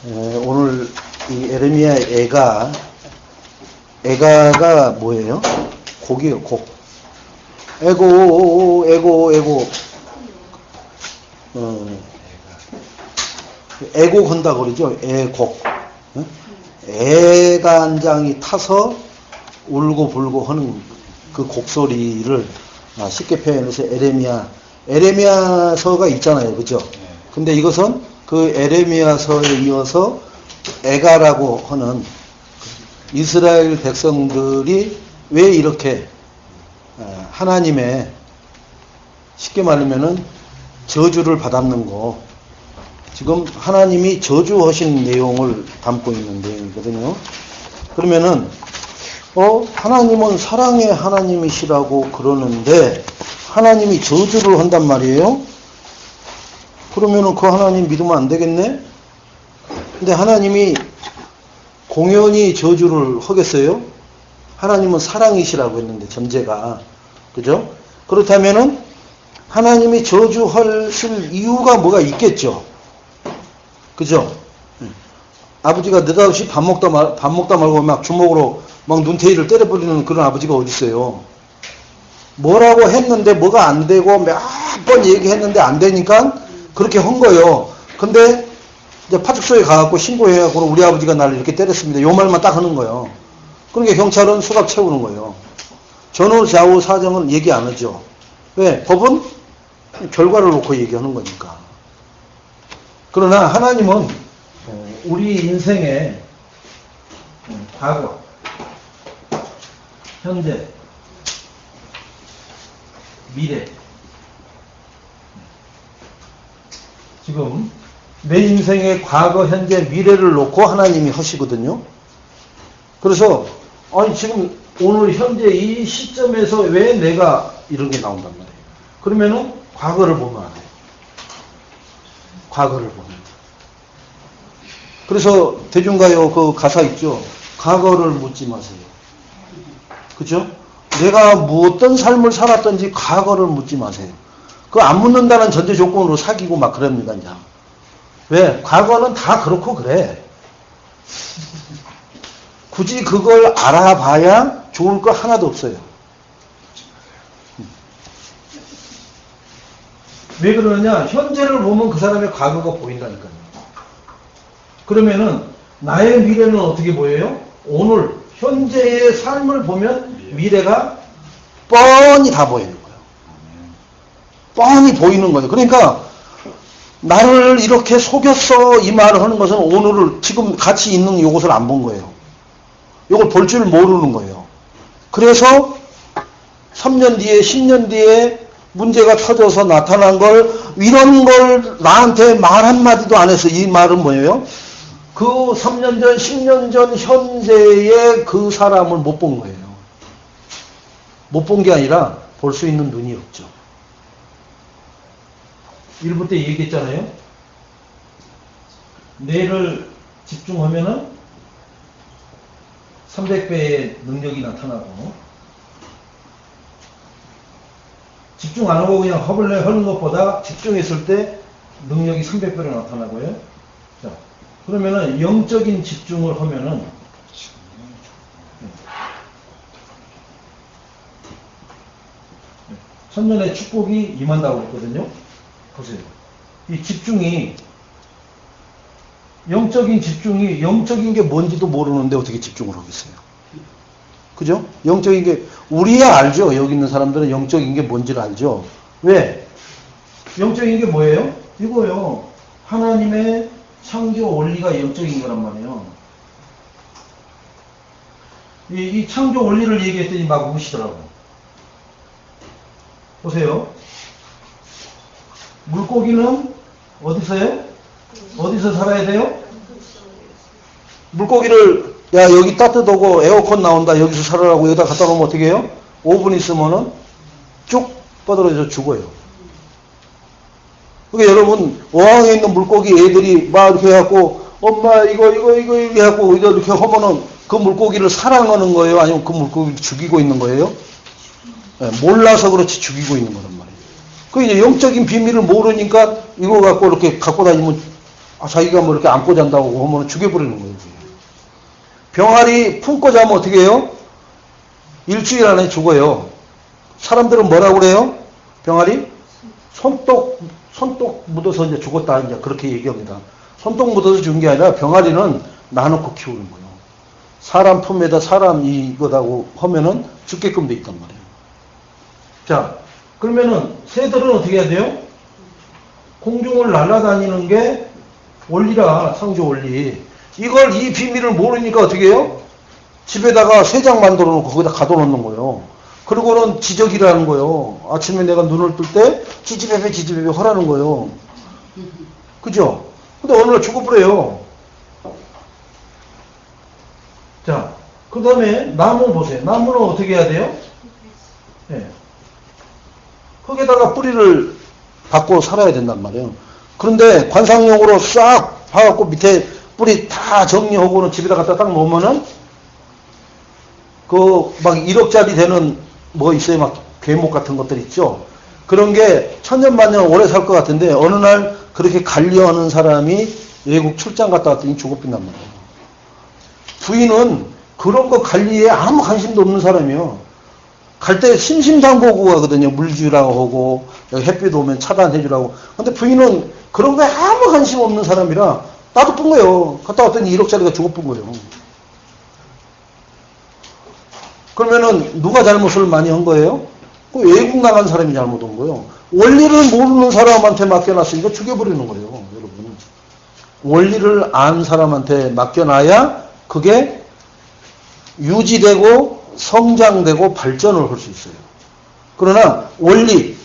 오늘 이 에레미야 애가가 뭐예요? 곡이에요, 곡. 애고. 애곡 한다고 그러죠? 애곡. 애가 한 장이 타서 울고 불고 하는 그 곡소리를 쉽게 표현해서 에레미야서가 있잖아요. 그죠? 근데 이것은 그 에레미야서에 이어서 애가라고 하는 이스라엘 백성들이 왜 이렇게 하나님의 쉽게 말하면은 저주를 받았는고, 지금 하나님이 저주하신 내용을 담고 있는 내용이거든요. 그러면은 하나님은 사랑의 하나님이시라고 그러는데 하나님이 저주를 한단 말이에요. 그러면은 그 하나님 믿으면 안 되겠네? 근데 하나님이 공연히 저주를 하겠어요? 하나님은 사랑이시라고 했는데, 전제가. 그죠? 그렇다면은 하나님이 저주하실 이유가 뭐가 있겠죠? 그죠? 아버지가 느닷없이 밥 먹다 말고 막 주먹으로 막 눈테이를 때려버리는 그런 아버지가 어디 있어요? 뭐라고 했는데 뭐가 안 되고 몇 번 얘기했는데 안 되니까 그렇게 한 거예요. 근데 이제 파출소에 가갖고 신고해갖고 우리 아버지가 나를 이렇게 때렸습니다. 요 말만 딱 하는 거예요. 그러니까 경찰은 수갑 채우는 거예요. 전후 좌우 사정은 얘기 안 하죠. 왜? 법은 결과를 놓고 얘기하는 거니까. 그러나 하나님은 우리 인생의 과거, 현재, 미래, 지금 내 인생의 과거, 현재, 미래를 놓고 하나님이 하시거든요. 그래서 지금 오늘 현재 이 시점에서 왜 내가 이런 게 나온단 말이에요. 그러면은 과거를 보면 안 돼요. 과거를 보면. 그래서 대중가요 그 가사 있죠. 과거를 묻지 마세요. 그죠? 내가 어떤 삶을 살았던지 과거를 묻지 마세요. 그거 안 묻는다는 전제 조건으로 사귀고 막 그럽니다, 이제. 왜? 과거는 다 그렇고 그래. 굳이 그걸 알아봐야 좋을 거 하나도 없어요. 왜 그러느냐? 현재를 보면 그 사람의 과거가 보인다니까요. 그러면은 나의 미래는 어떻게 보여요? 오늘 현재의 삶을 보면 미래가 뻔히 다 보이는 거예요. 뻔히 보이는 거예요. 그러니까 나를 이렇게 속였어 이 말을 하는 것은 오늘을 지금 같이 있는 이것을 안 본 거예요. 이걸 볼 줄 모르는 거예요. 그래서 3년 뒤에 10년 뒤에 문제가 터져서 나타난 걸, 이런 걸 나한테 말 한마디도 안 해서, 이 말은 뭐예요? 그 3년 전 10년 전 현재의 그 사람을 못 본 거예요. 못 본 게 아니라 볼 수 있는 눈이 없죠. 1부 때 얘기했잖아요. 뇌를 집중하면은 300배의 능력이 나타나고, 집중 안 하고 그냥 허벌레 하는 것보다 집중했을 때 능력이 300배로 나타나고요. 자, 그러면은 영적인 집중을 하면은 천년의 축복이 임한다고 했거든요. 보세요. 이 집중이, 영적인 집중이, 영적인 게 뭔지도 모르는데 어떻게 집중을 하겠어요? 그죠? 영적인 게, 우리야 알죠? 여기 있는 사람들은 영적인 게 뭔지를 알죠? 왜? 영적인 게 뭐예요? 이거요. 하나님의 창조 원리가 영적인 거란 말이에요. 이 창조 원리를 얘기했더니 막 우시더라고. 보세요. 물고기는 어디서요? 어디서 살아야 돼요? 물고기를, 야, 여기 따뜻하고 에어컨 나온다, 여기서 살아라고 여기다 갖다 놓으면 어떻게 해요? 5분 있으면은 쭉 뻗어져 죽어요. 그러니까 여러분, 어항에 있는 물고기 애들이 막 이렇게 해갖고, 엄마, 이거 해갖고, 이렇게 하면은 그 물고기를 사랑하는 거예요? 아니면 그 물고기를 죽이고 있는 거예요? 네, 몰라서 그렇지 죽이고 있는 거란 말이에요. 그 이제 영적인 비밀을 모르니까 이거 갖고 이렇게 갖고 다니면 자기가 뭐 이렇게 안고 잔다고 하면 죽여버리는 거예요. 병아리 품고 자면 어떻게 해요? 일주일 안에 죽어요. 사람들은 뭐라고 그래요? 병아리? 손톱 묻어서 이제 죽었다. 이제 그렇게 얘기합니다. 손톱 묻어서 죽은 게 아니라 병아리는 나놓고 키우는 거예요. 사람 품에다 사람 이거다고 하면은 죽게끔 돼 있단 말이에요. 자, 그러면은 새들은 어떻게 해야 돼요? 공중을 날아다니는 게 원리라, 상주 원리. 이 비밀을 모르니까 어떻게 해요? 집에다가 새장 만들어 놓고 거기다 가둬놓는 거예요. 그리고는 지적이라는 거예요. 아침에 내가 눈을 뜰 때 지지배배 하라는 거예요. 그죠? 근데 어느 날 죽어버려요. 자, 그 다음에 나무 보세요. 나무는 어떻게 해야 돼요? 네. 흙에다가 뿌리를 받고 살아야 된단 말이에요. 그런데 관상용으로 싹 파갖고 밑에 뿌리 다 정리하고는 집에다 갖다 딱 놓으면은 막 1억짜리 되는 뭐 있어요? 막 괴목 같은 것들 있죠? 그런 게 천년만년 오래 살 것 같은데 어느 날 그렇게 관리하는 사람이 외국 출장 갔다 왔더니 죽어버린단 말이에요. 부인은 그런 거 관리에 아무 관심도 없는 사람이요. 갈 때 심심상보고 가거든요. 물 주라고 하고 여기 햇빛 오면 차단해주라고. 근데 부인은 그런 거에 아무 관심 없는 사람이라 나도 쁜 거예요. 갔다 왔더니 1억짜리가 죽어본 거예요. 그러면은 누가 잘못을 많이 한 거예요? 그 외국 나간 사람이 잘못한 거예요. 원리를 모르는 사람한테 맡겨놨으니까 죽여버리는 거예요. 여러분. 원리를 안 사람한테 맡겨놔야 그게 유지되고 성장되고 발전을 할 수 있어요. 그러나 원리,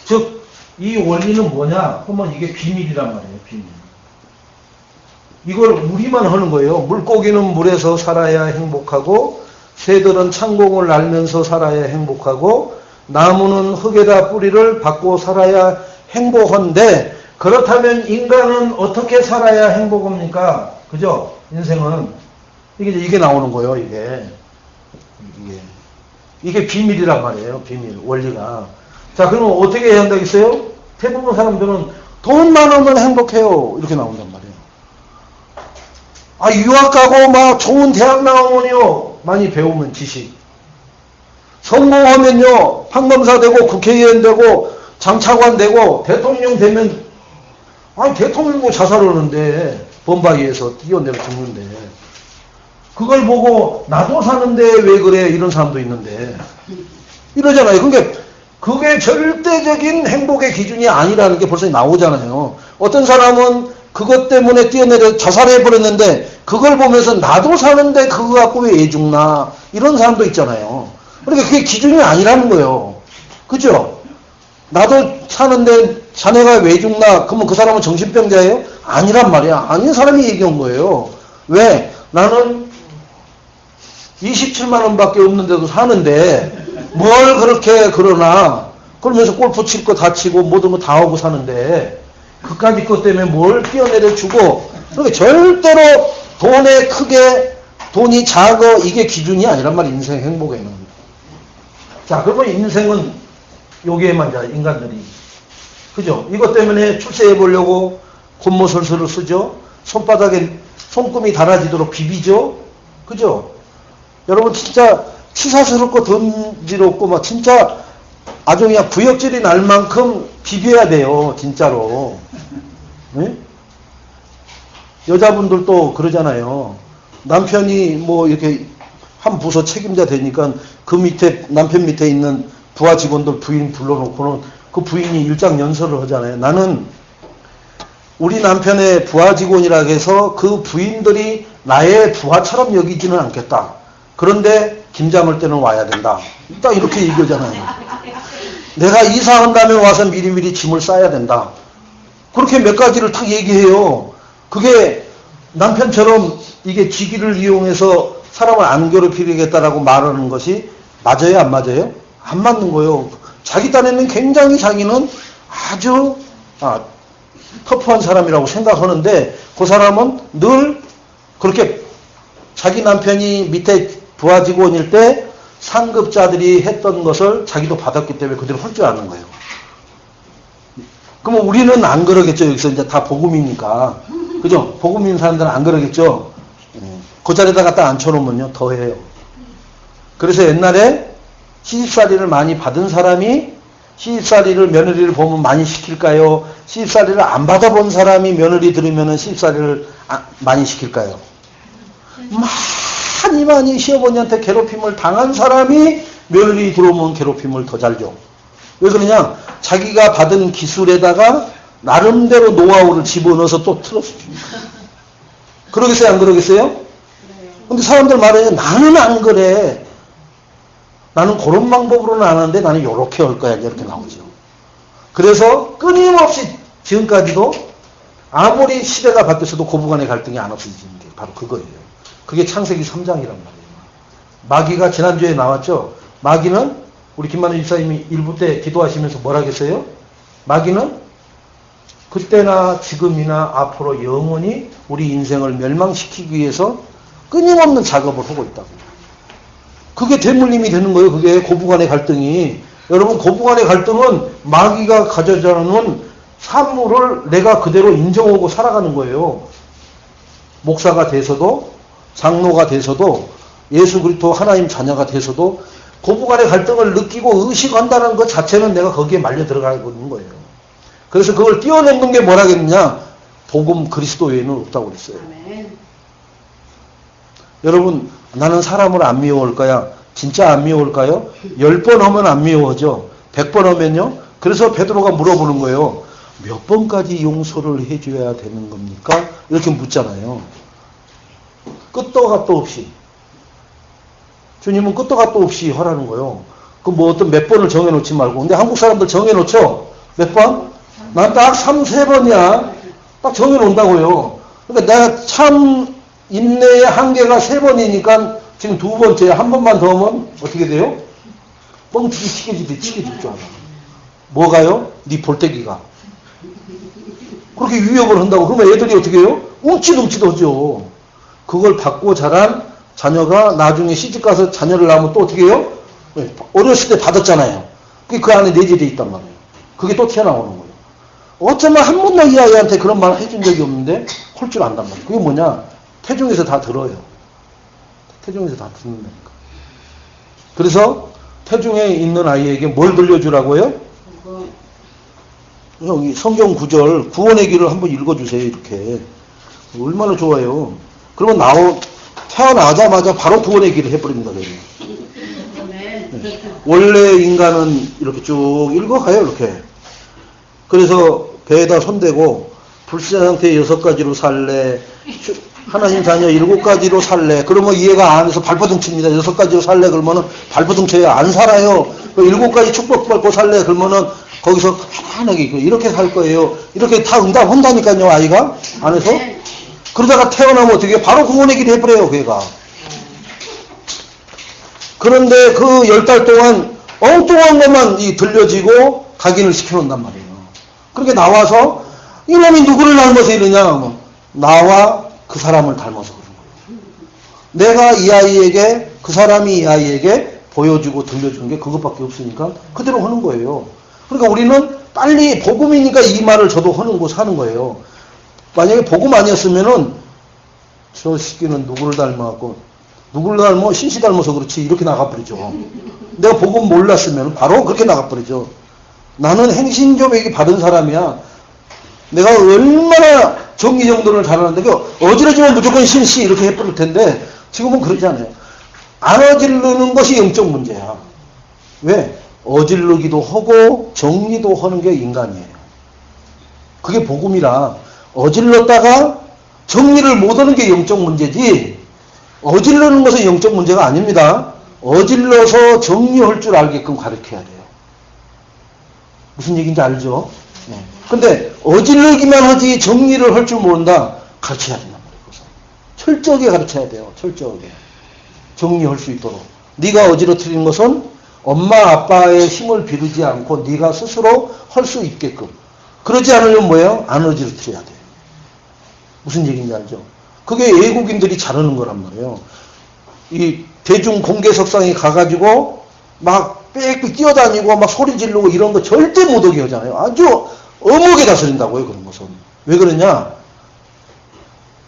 즉 이 원리는 뭐냐 하면 이게 비밀이란 말이에요. 비밀. 이걸 우리만 하는 거예요. 물고기는 물에서 살아야 행복하고 새들은 창공을 날면서 살아야 행복하고 나무는 흙에다 뿌리를 받고 살아야 행복한데 그렇다면 인간은 어떻게 살아야 행복합니까? 그죠? 인생은 이게 나오는 거예요. 이게 비밀이란 말이에요. 비밀 원리가. 자, 그러면 어떻게 해야 한다겠어요? 대부분 사람들은 돈 많으면 행복해요. 이렇게 나온단 말이에요. 유학 가고 막 좋은 대학 나오면요. 많이 배우면 지식. 성공하면요. 판검사 되고 국회의원 되고 장차관 되고 대통령 되면 대통령도 자살하는데 범바위에서 뛰어내려 죽는데 그걸 보고 나도 사는데 왜 그래 이런 사람도 있는데 이러잖아요. 그러니까 그게 절대적인 행복의 기준이 아니라는 게 벌써 나오잖아요. 어떤 사람은 그것 때문에 뛰어내려 자살해버렸는데 그걸 보면서 나도 사는데 그거 갖고 왜 애 죽나 이런 사람도 있잖아요. 그러니까 그게 기준이 아니라는 거예요. 그죠? 나도 사는데 자네가 왜 죽나 그러면 그 사람은 정신병자예요? 아니란 말이야. 아닌 사람이 얘기한 거예요. 왜? 나는 27만 원밖에 없는데도 사는데 뭘 그렇게 그러나 그러면서 골프 칠 거 다 치고 모든 거 다 하고 사는데 그까짓 것 때문에 뭘 뛰어내려 주고 그러니까 절대로 돈에 크게 돈이 작아 이게 기준이 아니란 말이야. 인생 행복에는. 자, 그러면 인생은 여기에만 자 인간들이 그죠? 이것 때문에 출세해 보려고 곤모설설을 쓰죠. 손바닥에 손금이 달아지도록 비비죠. 그죠? 여러분 진짜 치사스럽고 던지럽고 막 진짜 아주 그냥 구역질이 날 만큼 비벼야 돼요. 진짜로. 네? 여자분들도 그러잖아요. 남편이 뭐 이렇게 한 부서 책임자 되니까 그 밑에 남편 밑에 있는 부하 직원들 부인 불러놓고는 그 부인이 일장연설을 하잖아요. 나는 우리 남편의 부하 직원이라 해서 그 부인들이 나의 부하처럼 여기지는 않겠다. 그런데 김장할 때는 와야 된다. 딱 이렇게 얘기하잖아요. 내가 이사한 다음에 와서 미리미리 짐을 싸야 된다. 그렇게 몇 가지를 딱 얘기해요. 그게 남편처럼 이게 직위를 이용해서 사람을 안 괴롭히겠다라고 말하는 것이 맞아요? 안 맞아요? 안 맞는 거예요. 자기 딴에는 굉장히 자기는 아주 터프한 사람이라고 생각하는데 그 사람은 늘 그렇게 자기 남편이 밑에 부하 직원일 때 상급자들이 했던 것을 자기도 받았기 때문에 그대로 할 줄 아는 거예요. 그러면 우리는 안 그러겠죠. 여기서 이제 다 복음이니까. 그죠? 복음 있는 사람들은 안 그러겠죠? 그 자리에다 갖다 앉혀놓으면요, 더 해요. 그래서 옛날에 시집살이를 많이 받은 사람이 시집살이를, 며느리를 보면 많이 시킬까요? 시집살이를 안 받아본 사람이 며느리 들으면 시집살이를 많이 시킬까요? 많이 시어머니한테 괴롭힘을 당한 사람이 며느리 들어오면 괴롭힘을 더 잘 줘. 왜 그러냐? 자기가 받은 기술에다가 나름대로 노하우를 집어넣어서 또 틀어서 줍니다. 그러겠어요? 안 그러겠어요? 근데 사람들 말해요. 나는 안 그래. 나는 그런 방법으로는 안 하는데 나는 요렇게 할 거야. 이렇게 나오죠. 그래서 끊임없이 지금까지도 아무리 시대가 바뀌어서도 고부간의 갈등이 안 없어지는 게 바로 그거예요. 그게 창세기 3장이란 말이에요. 마귀가 지난주에 나왔죠. 마귀는 우리 김만우 집사님이 일부 때 기도하시면서 뭐라 했어요? 마귀는 그때나 지금이나 앞으로 영원히 우리 인생을 멸망시키기 위해서 끊임없는 작업을 하고 있다고. 그게 대물림이 되는 거예요. 그게 고부간의 갈등이. 여러분, 고부간의 갈등은 마귀가 가져다 놓은 산물을 내가 그대로 인정하고 살아가는 거예요. 목사가 돼서도, 장로가 돼서도, 예수 그리스도 하나님 자녀가 돼서도 고부간의 갈등을 느끼고 의식한다는 것 자체는 내가 거기에 말려 들어가고 있는 거예요. 그래서 그걸 뛰어넘는 게 뭐라겠느냐? 복음 그리스도 외에는 없다고 그랬어요. 아멘. 여러분, 나는 사람을 안 미워할까요? 진짜 안 미워할까요? 10번 하면 안 미워하죠. 100번 하면요. 그래서 베드로가 물어보는 거예요. 몇 번까지 용서를 해줘야 되는 겁니까? 이렇게 묻잖아요. 끝도 갓도 없이. 주님은 끝도 갓도 없이 하라는 거예요. 그 뭐 어떤 몇 번을 정해놓지 말고. 근데 한국 사람들 정해놓죠? 몇 번? 난 딱 3, 4번이야. 딱 정해놓는다고요. 그러니까 내가 참 인내의 한계가 3번이니까 지금 2번째, 한 번만 더 하면 어떻게 돼요? 뻥튀기 치게 줄 줄 알아. 뭐가요? 네 볼때기가. 그렇게 위협을 한다고. 그러면 애들이 어떻게 해요? 웅치둥치도죠. 그걸 받고 자란 자녀가 나중에 시집가서 자녀를 낳으면 또 어떻게 해요? 어렸을 때 받았잖아요. 그게 그 안에 내재되어 있단 말이에요. 그게 또 튀어나오는 거예요. 어쩌면 한 번도 이 아이한테 그런 말 해준 적이 없는데 할 줄 안단 말이에요. 그게 뭐냐? 태중에서 다 들어요. 태중에서 다 듣는다니까. 그래서 태중에 있는 아이에게 뭘 들려주라고요? 여기 성경 구절, 구원의 길을 한번 읽어주세요. 이렇게. 얼마나 좋아요. 그러면 태어나자마자 바로 구원의 길을 해버립니다. 네. 원래 인간은 이렇게 쭉 읽어가요. 이렇게. 그래서 배에다 손대고 불신한 상태에 6가지로 살래. 하나님 자녀 7가지로 살래. 그러면 이해가 안 해서 발버둥 칩니다. 6가지로 살래. 그러면은 발버둥 쳐요. 안 살아요. 7가지 축복받고 살래. 그러면은 거기서 편안하게 이렇게 살 거예요. 이렇게 다 응답한다니까요. 아이가 안에서. 그러다가 태어나면 어떻게 해요? 바로 구원의 길 해버려요. 걔가. 그런데 그 10달 동안 엉뚱한 것만 들려지고 각인을 시켜놓는단 말이에요. 그렇게 나와서 이놈이 누구를 닮아서 이러냐? 나와 그 사람을 닮아서 그런 거예요. 내가 이 아이에게, 그 사람이 이 아이에게 보여주고 들려주는 게 그것밖에 없으니까 그대로 하는 거예요. 그러니까 우리는 빨리 복음이니까 이 말을 저도 하는 거 사는 거예요. 만약에 복음 아니었으면은 저 새끼는 누구를 닮아갖고 누구를 닮아? 신씨 닮아서 그렇지 이렇게 나가버리죠. 내가 복음 몰랐으면 바로 그렇게 나가버리죠. 나는 행신교배기 받은 사람이야. 내가 얼마나 정리정돈을 잘하는데 어지러지면 무조건 신씨 이렇게 해버릴 텐데 지금은 그러지 않아요. 안 어지르는 것이 영적 문제야. 왜? 어지르기도 하고 정리도 하는 게 인간이에요. 그게 복음이라 어질렀다가 정리를 못하는 게 영적 문제지 어질르는 것은 영적 문제가 아닙니다. 어질러서 정리할 줄 알게끔 가르쳐야 돼요. 무슨 얘기인지 알죠? 네. 근데 어질르기만 하지 정리를 할 줄 모른다. 가르쳐야 된단 말이에요. 철저하게 가르쳐야 돼요. 철저하게. 정리할 수 있도록. 네가 어지러뜨리는 것은 엄마 아빠의 힘을 비르지 않고 네가 스스로 할 수 있게끔. 그러지 않으면 뭐예요? 안 어지러뜨려야 돼요. 무슨 얘기인지 알죠? 그게 외국인들이 잘하는 거란 말이에요. 이 대중 공개석상에 가가지고 막 빽빽 뛰어다니고 막 소리 지르고 이런 거 절대 못하게 하잖아요. 아주 어묵에 다스린다고요. 그런 것은. 왜 그러냐?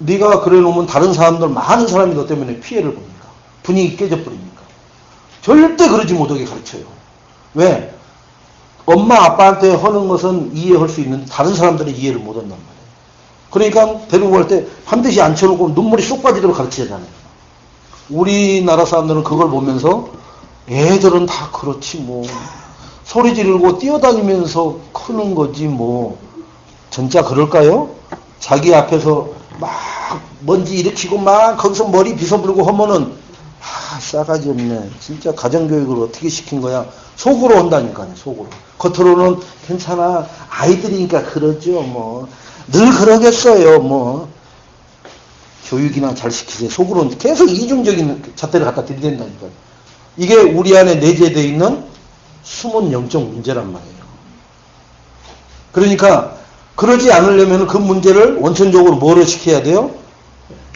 네가 그래 놓으면 다른 사람들, 많은 사람이 너 때문에 피해를 봅니까? 분위기 깨져버립니까? 절대 그러지 못하게 가르쳐요. 왜? 엄마 아빠한테 하는 것은 이해할 수 있는데 다른 사람들은 이해를 못한단 말이에요. 그러니까 데리고 갈 때 반드시 앉혀놓고 눈물이 쏙 빠지도록 가르치잖아요. 우리나라 사람들은 그걸 보면서 애들은 다 그렇지 뭐 소리 지르고 뛰어다니면서 크는 거지 뭐 진짜 그럴까요? 자기 앞에서 막 먼지 일으키고 막 거기서 머리 빗어불고 하면은 싸가지 없네. 진짜 가정교육을 어떻게 시킨 거야? 속으로 온다니까요. 속으로. 겉으로는 괜찮아. 아이들이니까 그러죠. 뭐 늘 그러겠어요. 뭐 교육이나 잘 시키세요. 속으로는 계속 이중적인 잣대를 갖다 들이댄다니까요. 이게 우리 안에 내재되어 있는 숨은 영적 문제란 말이에요. 그러니까 그러지 않으려면 그 문제를 원천적으로 뭐로 시켜야 돼요?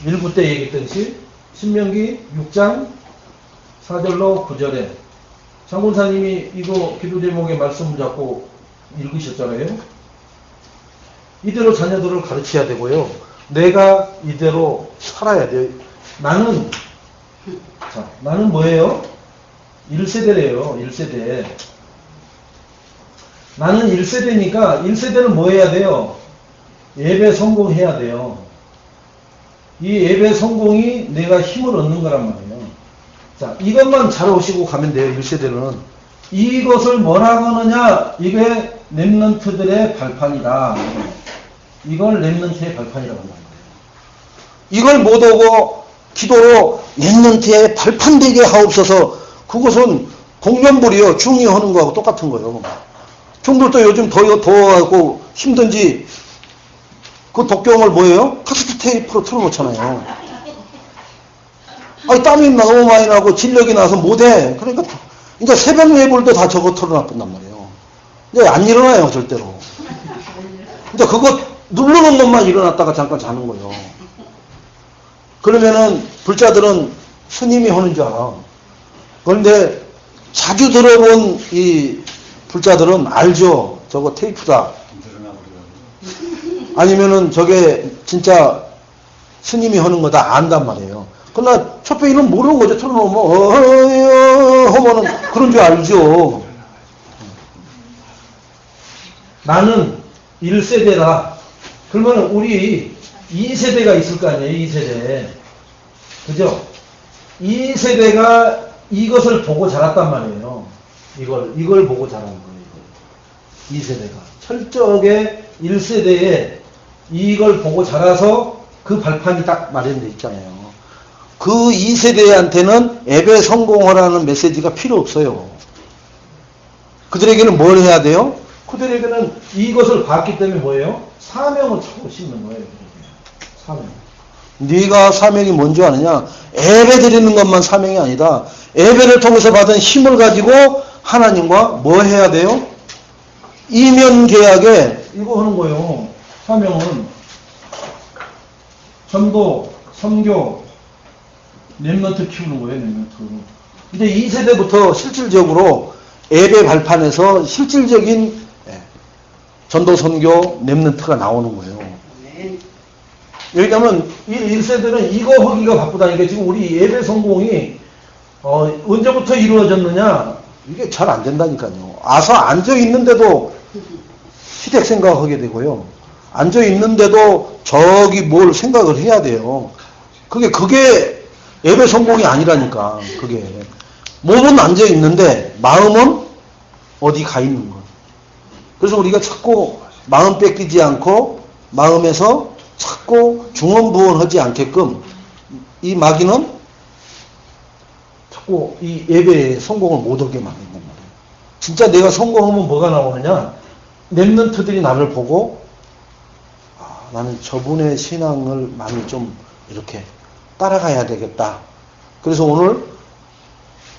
1부 때 얘기했듯이 신명기 6장 4절로 9절에 장군사님이 이거 기도 제목의 말씀을 잡고 읽으셨잖아요. 이대로 자녀들을 가르쳐야 되고요. 내가 이대로 살아야 돼요. 나는 뭐예요? 1세대래요. 1세대. 나는 1세대니까 1세대는 뭐 해야 돼요? 예배 성공해야 돼요. 이 예배 성공이 내가 힘을 얻는 거란 말이에요. 자, 이것만 잘 오시고 가면 돼요. 1세대는. 이것을 뭐라고 하느냐? 이게 렘넌트들의 발판이다. 이걸 렘넌트의 발판이라고 한단 말이에요. 이걸 못 오고 기도로 렘넌트의 발판 되게 하옵소서. 그것은 공연불이요. 중이 하는 거하고 똑같은 거예요. 중들도 요즘 더워하고 힘든지 그 독경을 뭐예요? 카세트 테이프로 틀어놓잖아요. 아니 땀이 너무 많이 나고 진력이 나서 못해. 그러니까 이제 새벽 예불도 다 저거 틀어놨단 말이에요. 이제 안 일어나요 절대로. 이제 그거 누르는 것만 일어났다가 잠깐 자는 거예요. 그러면은 불자들은 스님이 하는 줄 알아. 그런데 자주 들어본 이 불자들은 알죠. 저거 테이프다. 아니면은 저게 진짜 스님이 하는 거다 안단 말이에요. 그러나 촛배이는 모르고 이제 틀어놓으면 하면은 그런 줄 알죠. 나는 1세대라. 그러면 우리 2세대가 있을 거 아니에요. 2세대. 그죠? 2세대가 이것을 보고 자랐단 말이에요. 이걸 보고 자란 거예요. 2세대가. 철저하게 1세대에 이걸 보고 자라서 그 발판이 딱 마련되어 있잖아요. 그 2세대한테는 예배 성공하라는 메시지가 필요 없어요. 그들에게는 뭘 해야 돼요? 그들에게는 이것을 봤기 때문에 뭐예요? 사명을 차고 심는 거예요. 사명. 네가 사명이 뭔지 아느냐? 예배 드리는 것만 사명이 아니다. 예배를 통해서 받은 힘을 가지고 하나님과 뭐 해야 돼요? 이면 계약에 이거 하는 거예요. 사명은 전도, 선교, 렘넌트 키우는 거예요. 렘넌트. 이제 2세대부터 실질적으로 예배 발판에서 실질적인 전도, 선교, 렘넌트가 나오는 거예요. 여기 가면 1세대는 이거 하기가 바쁘다니까. 지금 우리 예배 성공이 언제부터 이루어졌느냐? 이게 잘 안 된다니까요. 와서 앉아 있는데도 시댁 생각하게 되고요. 앉아 있는데도 저기 뭘 생각을 해야 돼요. 그게 예배 성공이 아니라니까. 그게 몸은 앉아 있는데 마음은 어디 가 있는 거. 그래서 우리가 자꾸 마음 뺏기지 않고 마음에서 자꾸 중언부언하지 않게끔 이 마귀는 자꾸 이 예배에 성공을 못하게 만든단 말이에요. 진짜 내가 성공하면 뭐가 나오느냐? 렘넌트들이 나를 보고 나는 저분의 신앙을 많이 좀 이렇게 따라가야 되겠다. 그래서 오늘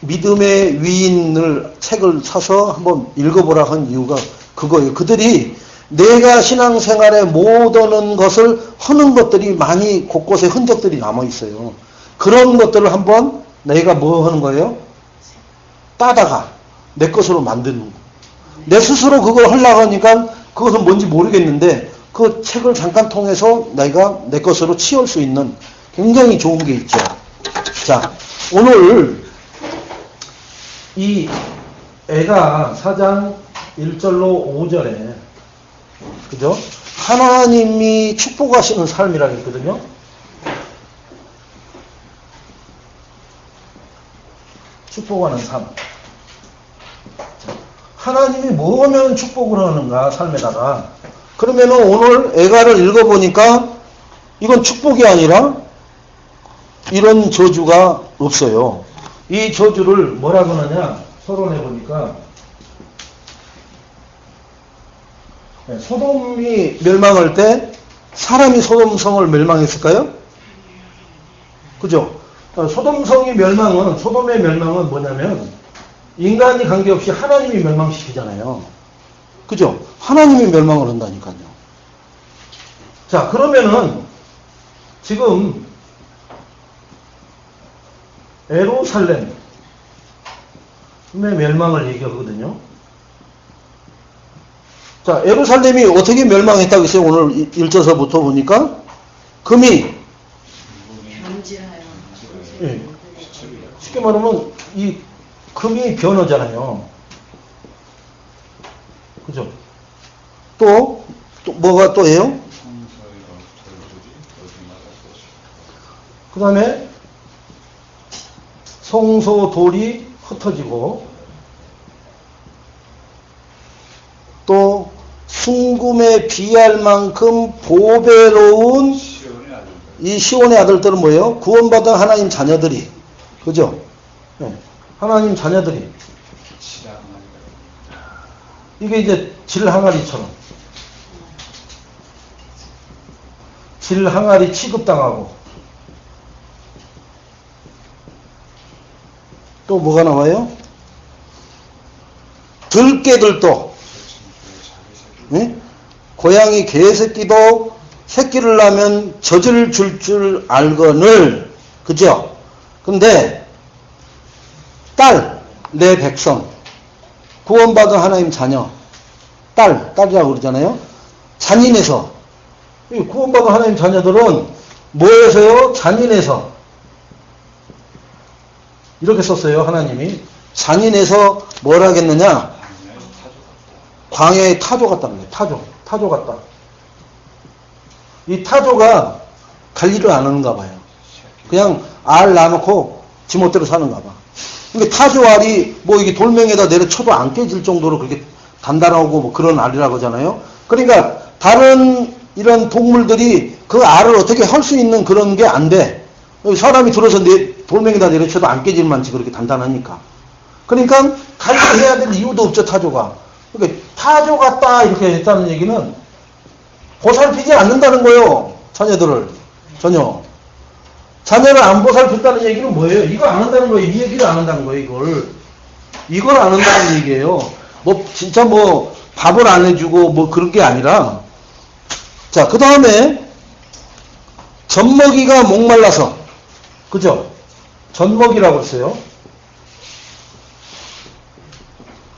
믿음의 위인을 책을 사서 한번 읽어보라 한 이유가 그거예요. 그들이 내가 신앙생활에 못 오는 것을 하는 것들이 많이 곳곳에 흔적들이 남아있어요. 그런 것들을 한번 내가 뭐 하는 거예요? 따다가 내 것으로 만드는 거. 내 스스로 그걸 하려고 하니까 그것은 뭔지 모르겠는데 그 책을 잠깐 통해서 내가 내 것으로 치울 수 있는 굉장히 좋은 게 있죠. 자, 오늘 이 애가 4장 1절로 5절에 그죠? 하나님이 축복하시는 삶이라고 했거든요. 축복하는 삶. 하나님이 뭐면 축복을 하는가 삶에다가. 그러면은 오늘 애가를 읽어보니까 이건 축복이 아니라 이런 저주가 없어요. 이 저주를 뭐라고 하느냐 서론해 보니까 소돔이 멸망할 때 사람이 소돔성을 멸망했을까요? 그죠? 소돔성이 멸망은, 소돔의 멸망은 뭐냐면 인간이 관계없이 하나님이 멸망시키잖아요. 그죠? 하나님이 멸망을 한다니까요. 자, 그러면은 지금 예루살렘의 멸망을 얘기하거든요. 자, 예루살렘이 어떻게 멸망했다고 했어요? 오늘 1절서부터 보니까 금이 예, 쉽게 말하면 이 금이 변하잖아요. 그죠? 또 뭐가 또 해요? 그 다음에 성소 돌이 흩어지고 또 순금에 비할 만큼 보배로운 이 시온의 아들들은 뭐예요? 구원받은 하나님 자녀들이. 그죠? 네. 하나님 자녀들이. 이게 이제 질항아리처럼. 질항아리 취급당하고. 또 뭐가 나와요? 들깨들도. 네? 고양이 개새끼도 새끼를 낳으면 젖을 줄 알거늘. 그죠? 근데 딸, 내 백성, 구원받은 하나님 자녀, 딸이라고 그러잖아요. 잔인해서. 구원받은 하나님 자녀들은 뭐에서요? 잔인해서. 이렇게 썼어요, 하나님이. 잔인해서 뭘 하겠느냐? 광야의 타조 같다는 거예요. 타조 같다. 이 타조가 관리를 안 하는가 봐요. 그냥 알 낳아놓고 지멋대로 사는가 봐. 그러니까 타조 알이 뭐 이게 돌멩이에다 내려쳐도 안 깨질 정도로 그렇게 단단하고 뭐 그런 알이라고 하잖아요. 그러니까 다른 이런 동물들이 그 알을 어떻게 할 수 있는 그런 게 안 돼. 사람이 들어서 돌멩이에다 내려쳐도 안 깨질 만치 그렇게 단단하니까. 그러니까 관리해야 될 이유도 없죠, 타조가. 그러니까 타조 같다 이렇게 했다는 얘기는 보살피지 않는다는 거예요. 자녀들을. 전혀. 자녀를 안 보살폈다는 얘기는 뭐예요? 이거 안 한다는 거예요. 이 얘기를 안 한다는 거예요, 이걸 안 한다는 얘기예요. 뭐, 진짜 뭐, 밥을 안 해주고 뭐 그런 게 아니라. 자, 그 다음에, 젖먹이가 목말라서. 그죠? 젖먹이라고 했어요.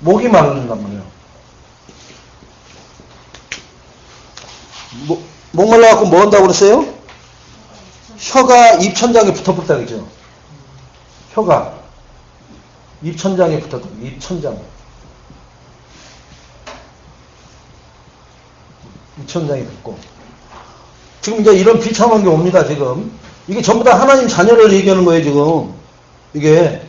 목이 마른단 말이에요. 목말라갖고 뭐 한다고 그랬어요? 혀가 입천장에 붙어버렸다 그죠? 혀가 입천장에 붙었다. 입천장에 붙고. 지금 이제 이런 비참한 게 옵니다, 지금. 이게 전부 다 하나님 자녀를 얘기하는 거예요, 지금. 이게.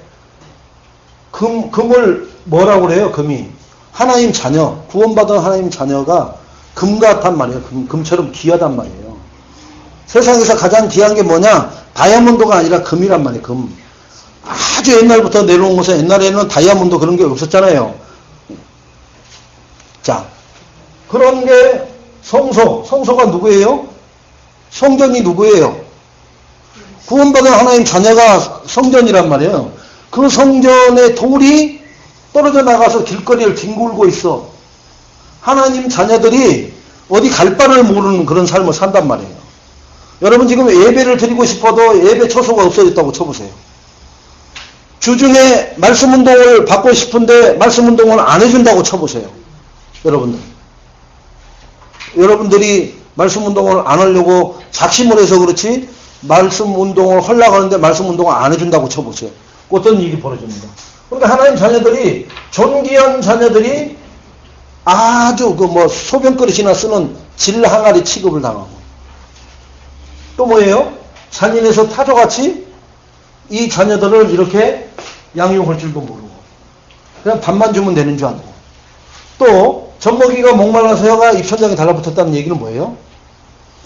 금을 뭐라고 그래요, 금이? 하나님 자녀, 구원받은 하나님 자녀가 금 같단 말이에요. 금처럼 귀하단 말이에요. 세상에서 가장 귀한 게 뭐냐? 다이아몬드가 아니라 금이란 말이에요, 금. 아주 옛날부터 내려온 것은 옛날에는 다이아몬드 그런 게 없었잖아요. 자, 그런 게 성소가 누구예요? 성전이 누구예요? 구원받은 하나님 자녀가 성전이란 말이에요. 그 성전의 돌이 떨어져 나가서 길거리를 뒹굴고 있어. 하나님 자녀들이 어디 갈 바를 모르는 그런 삶을 산단 말이에요. 여러분 지금 예배를 드리고 싶어도 예배 처소가 없어졌다고 쳐보세요. 주중에 말씀 운동을 받고 싶은데 말씀 운동을 안 해준다고 쳐보세요. 여러분들이 말씀 운동을 안 하려고 작심을 해서 그렇지 말씀 운동을 하려고 하는데 말씀 운동을 안 해준다고 쳐보세요. 어떤 일이 벌어집니다. 그러니까 하나님 자녀들이 존귀한 자녀들이 아주 그 뭐 소변 그릇이나 쓰는 질 항아리 취급을 당하고 또 뭐예요? 잔인해서 타조같이 이 자녀들을 이렇게 양육할 줄도 모르고 그냥 밥만 주면 되는 줄 알고 또 젖먹이가 목말라서 혀가 입천장에 달라붙었다는 얘기는 뭐예요?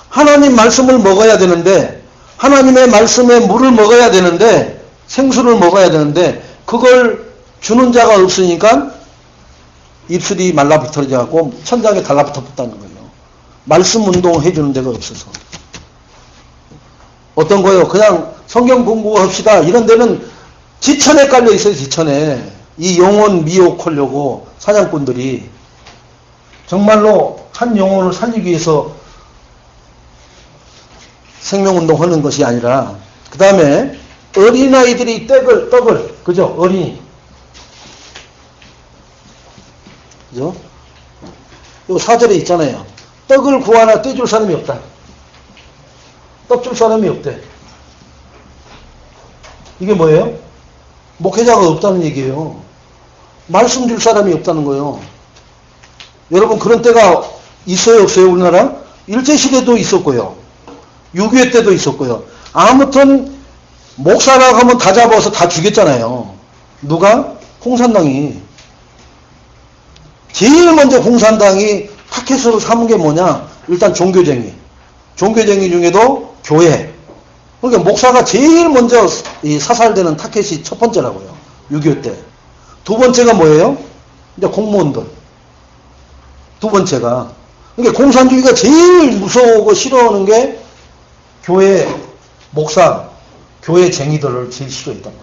하나님 말씀을 먹어야 되는데 하나님의 말씀에 물을 먹어야 되는데 생수를 먹어야 되는데 그걸 주는 자가 없으니까 입술이 말라붙어져갖고 천장에 달라붙었다는 거예요. 말씀 운동을 해주는 데가 없어서. 어떤 거요? 그냥 성경 공부합시다. 이런 데는 지천에 깔려 있어요. 지천에. 이 영혼 미혹하려고 사냥꾼들이 정말로 한 영혼을 살리기 위해서 생명운동 하는 것이 아니라 그 다음에 어린아이들이 떡을 그죠? 어린이 그죠? 요 4절에 있잖아요. 떡을 구하나 떼줄 사람이 없다. 떡 줄 사람이 없대. 이게 뭐예요? 목회자가 없다는 얘기예요. 말씀 줄 사람이 없다는 거예요. 여러분 그런 때가 있어요 없어요? 우리나라? 일제시대도 있었고요. 6.25 때도 있었고요. 아무튼 목사라고 하면 다 잡아서 다 죽였잖아요. 누가? 공산당이. 제일 먼저 공산당이 타켓으로 삼은 게 뭐냐? 일단 종교쟁이. 종교쟁이 중에도 교회. 그러니까 목사가 제일 먼저 이 사살되는 타켓이 첫 번째라고요. 6.25 때. 두 번째가 뭐예요? 이제 공무원들. 두 번째가. 그러니까 공산주의가 제일 무서워하고 싫어하는 게 교회 목사, 교회 쟁이들을 제일 싫어했단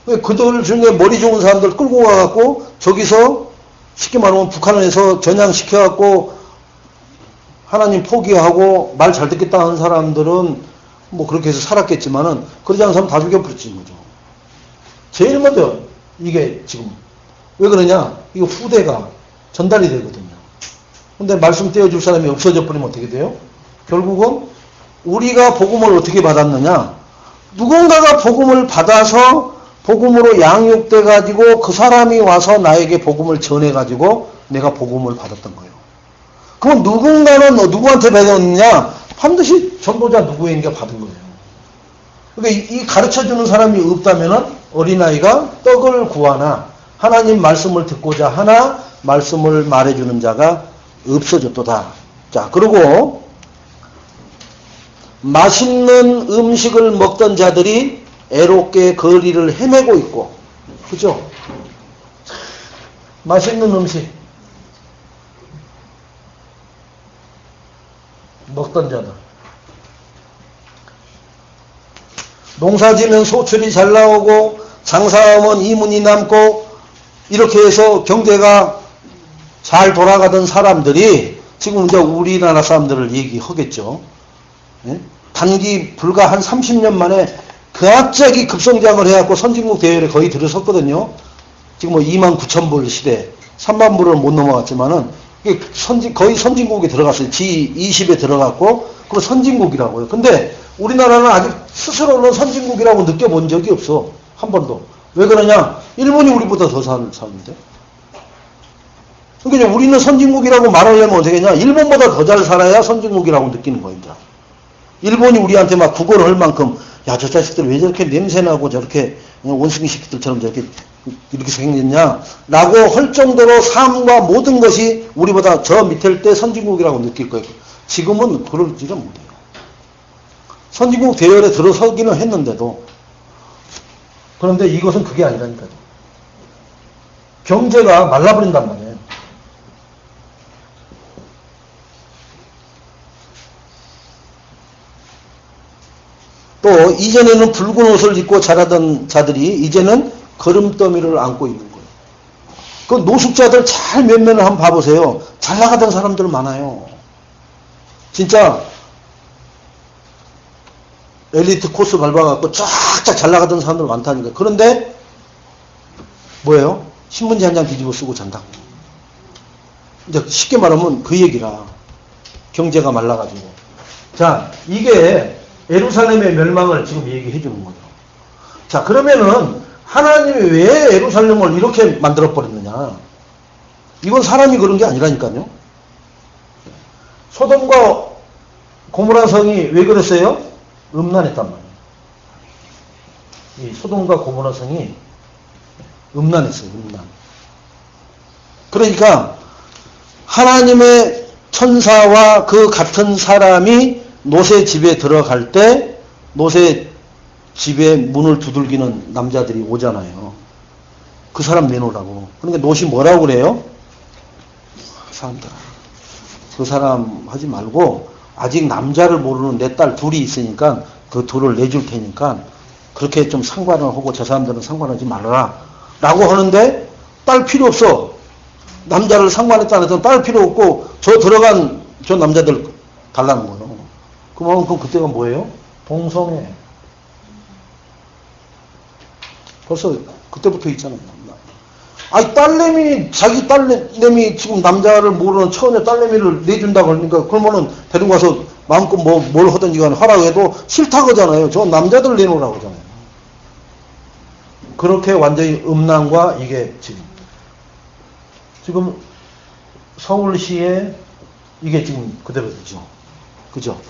말이에요. 그들 중에 머리 좋은 사람들 끌고 가갖고 저기서 쉽게 말하면 북한에서 전향시켜갖고 하나님 포기하고 말 잘 듣겠다 하는 사람들은 뭐 그렇게 해서 살았겠지만은 그러지 않은 사람 다 죽여버렸지 거죠. 제일 먼저 이게 지금 왜 그러냐? 이거 후대가 전달이 되거든요. 근데 말씀 떼어줄 사람이 없어져 버리면 어떻게 돼요? 결국은 우리가 복음을 어떻게 받았느냐? 누군가가 복음을 받아서 복음으로 양육돼 가지고 그 사람이 와서 나에게 복음을 전해 가지고 내가 복음을 받았던 거예요. 그럼 누군가는 누구한테 받았느냐? 반드시 전도자 누구에게 받은 거예요. 그러니까 이 가르쳐주는 사람이 없다면은 어린아이가 떡을 구하나 하나님 말씀을 듣고자 하나 말씀을 말해주는 자가 없어졌도다. 자, 그리고 맛있는 음식을 먹던 자들이 애롭게 거리를 헤매고 있고, 그죠? 맛있는 음식 먹던 자들. 농사지면 소출이 잘 나오고 장사하면 이문이 남고 이렇게 해서 경제가 잘 돌아가던 사람들이 지금 이제 우리나라 사람들을 얘기하겠죠. 예? 단기 불과 한 30년 만에 갑자기 급성장을 해갖고 선진국 대열에 거의 들어섰거든요. 지금 뭐 29,000불 시대, 3만 불을 못 넘어갔지만은 거의 선진국에 들어갔어요. G20에 들어갔고, 그거 선진국이라고요. 근데 우리나라는 아직 스스로는 선진국이라고 느껴본 적이 없어. 한 번도. 왜 그러냐? 일본이 우리보다 더 사는데. 그러니까 우리는 선진국이라고 말하려면 어떻게 하냐? 일본보다 더 잘 살아야 선진국이라고 느끼는 거예요. 일본이 우리한테 막 구걸을 할 만큼, 야, 저 자식들 왜 저렇게 냄새나고 저렇게 원숭이 새끼들처럼 저렇게 이렇게 생겼냐? 라고 할 정도로 삶과 모든 것이 우리보다 저 밑일 때 선진국이라고 느낄 거예요. 지금은 그러지는 못해요. 선진국 대열에 들어서기는 했는데도. 그런데 이것은 그게 아니라니까요. 경제가 말라버린단 말이에요. 또 이전에는 붉은 옷을 입고 자라던 자들이 이제는 거름더미를 안고 있는 거예요. 그 노숙자들 잘 면면을 한번 봐보세요. 잘 나가던 사람들 많아요. 진짜 엘리트 코스 밟아갖고 쫙쫙 잘 나가던 사람들 많다니까. 그런데 뭐예요? 신문지 한 장 뒤집어 쓰고 잔다고. 이제 쉽게 말하면 그 얘기라. 경제가 말라가지고. 자, 이게 예루살렘의 멸망을 지금 얘기해 주는 거죠. 자, 그러면은 하나님이 왜 예루살렘을 이렇게 만들어 버렸느냐? 이건 사람이 그런 게 아니라니까요. 소돔과 고모라 성이 왜 그랬어요? 음란했단 말이에요. 이 소돔과 고모라 성이 음란했어요. 음란. 그러니까 하나님의 천사와 그 같은 사람이 롯의 집에 들어갈 때 롯의 집에 문을 두들기는 남자들이 오잖아요. 그 사람 내놓으라고. 그러니까 롯이 뭐라고 그래요? 사람들아, 그 사람 하지 말고 아직 남자를 모르는 내 딸 둘이 있으니까 그 둘을 내줄 테니까 그렇게 좀 상관을 하고 저 사람들은 상관하지 말아라 라고 하는데 딸 필요 없어. 남자를 상관했다는 해서 딸 필요 없고 저 들어간 저 남자들 달라는 거예요. 그럼 그때가 뭐예요? 동성애. 벌써 그때부터 있잖아요. 아니, 자기 딸내미 지금 남자를 모르는 처녀 딸내미를 내준다고 그러니까 그러면은 데리고 가서 마음껏 뭘 하든지 간에 하라고 해도 싫다고 하잖아요. 저 남자들 내놓으라고 하잖아요. 그렇게 완전히 음란과 이게 지금 서울시에 이게 지금 그대로 되죠. 그죠?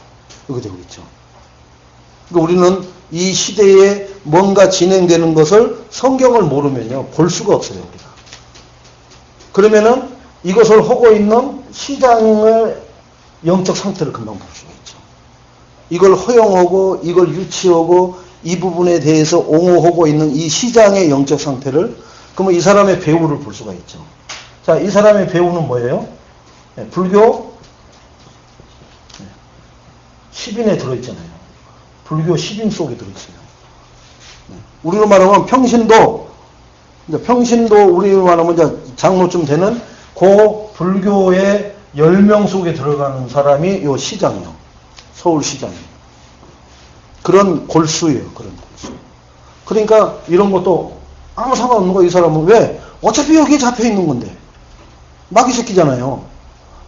이거 되고 있죠. 그러니까 우리는 이 시대에 뭔가 진행되는 것을 성경을 모르면요, 볼 수가 없어요, 우리가. 그러면은 이것을 하고 있는 시장의 영적 상태를 금방 볼 수가 있죠. 이걸 허용하고, 이걸 유치하고, 이 부분에 대해서 옹호하고 있는 이 시장의 영적 상태를, 그러면 이 사람의 배우를 볼 수가 있죠. 자, 이 사람의 배우는 뭐예요? 네, 불교 10인에 들어있잖아요. 불교 10인 속에 들어있어요. 우리로 말하면 평신도 우리로 말하면 이제 장로쯤 되는 그 불교의 10명 속에 들어가는 사람이 요 시장이요. 서울시장이요. 그런 골수예요. 그런 골수. 그러니까 이런 것도 아무 상관없는 거예요. 이 사람은 왜? 어차피 여기에 잡혀 있는 건데. 마귀 새끼잖아요.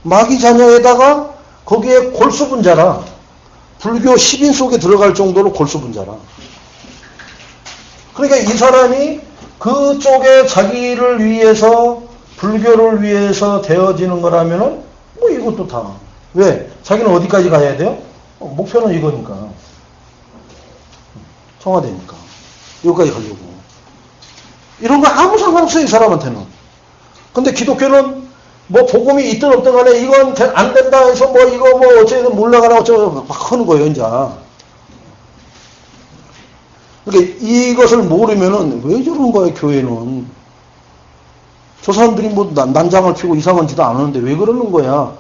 마귀 자녀에다가 거기에 골수 분자라. 불교 10인 속에 들어갈 정도로 골수 분자라. 그러니까 이 사람이 그쪽에 자기를 위해서, 불교를 위해서 되어지는 거라면은, 뭐 이것도 다. 왜? 자기는 어디까지 가야 돼요? 목표는 이거니까. 청와대니까. 여기까지 가려고. 이런 거 아무 상관없어요, 이 사람한테는. 근데 기독교는 뭐 복음이 있든 없든 간에 이건 안 된다 해서 뭐 이거 뭐 어쨌든 몰라가라 어쩌고 막 하는 거예요, 이제. 그러니까 이것을 모르면은 왜 저런 거예요, 교회는. 저 사람들이 뭐 난장을 피고 이상한 짓도 안 하는데 왜 그러는 거야.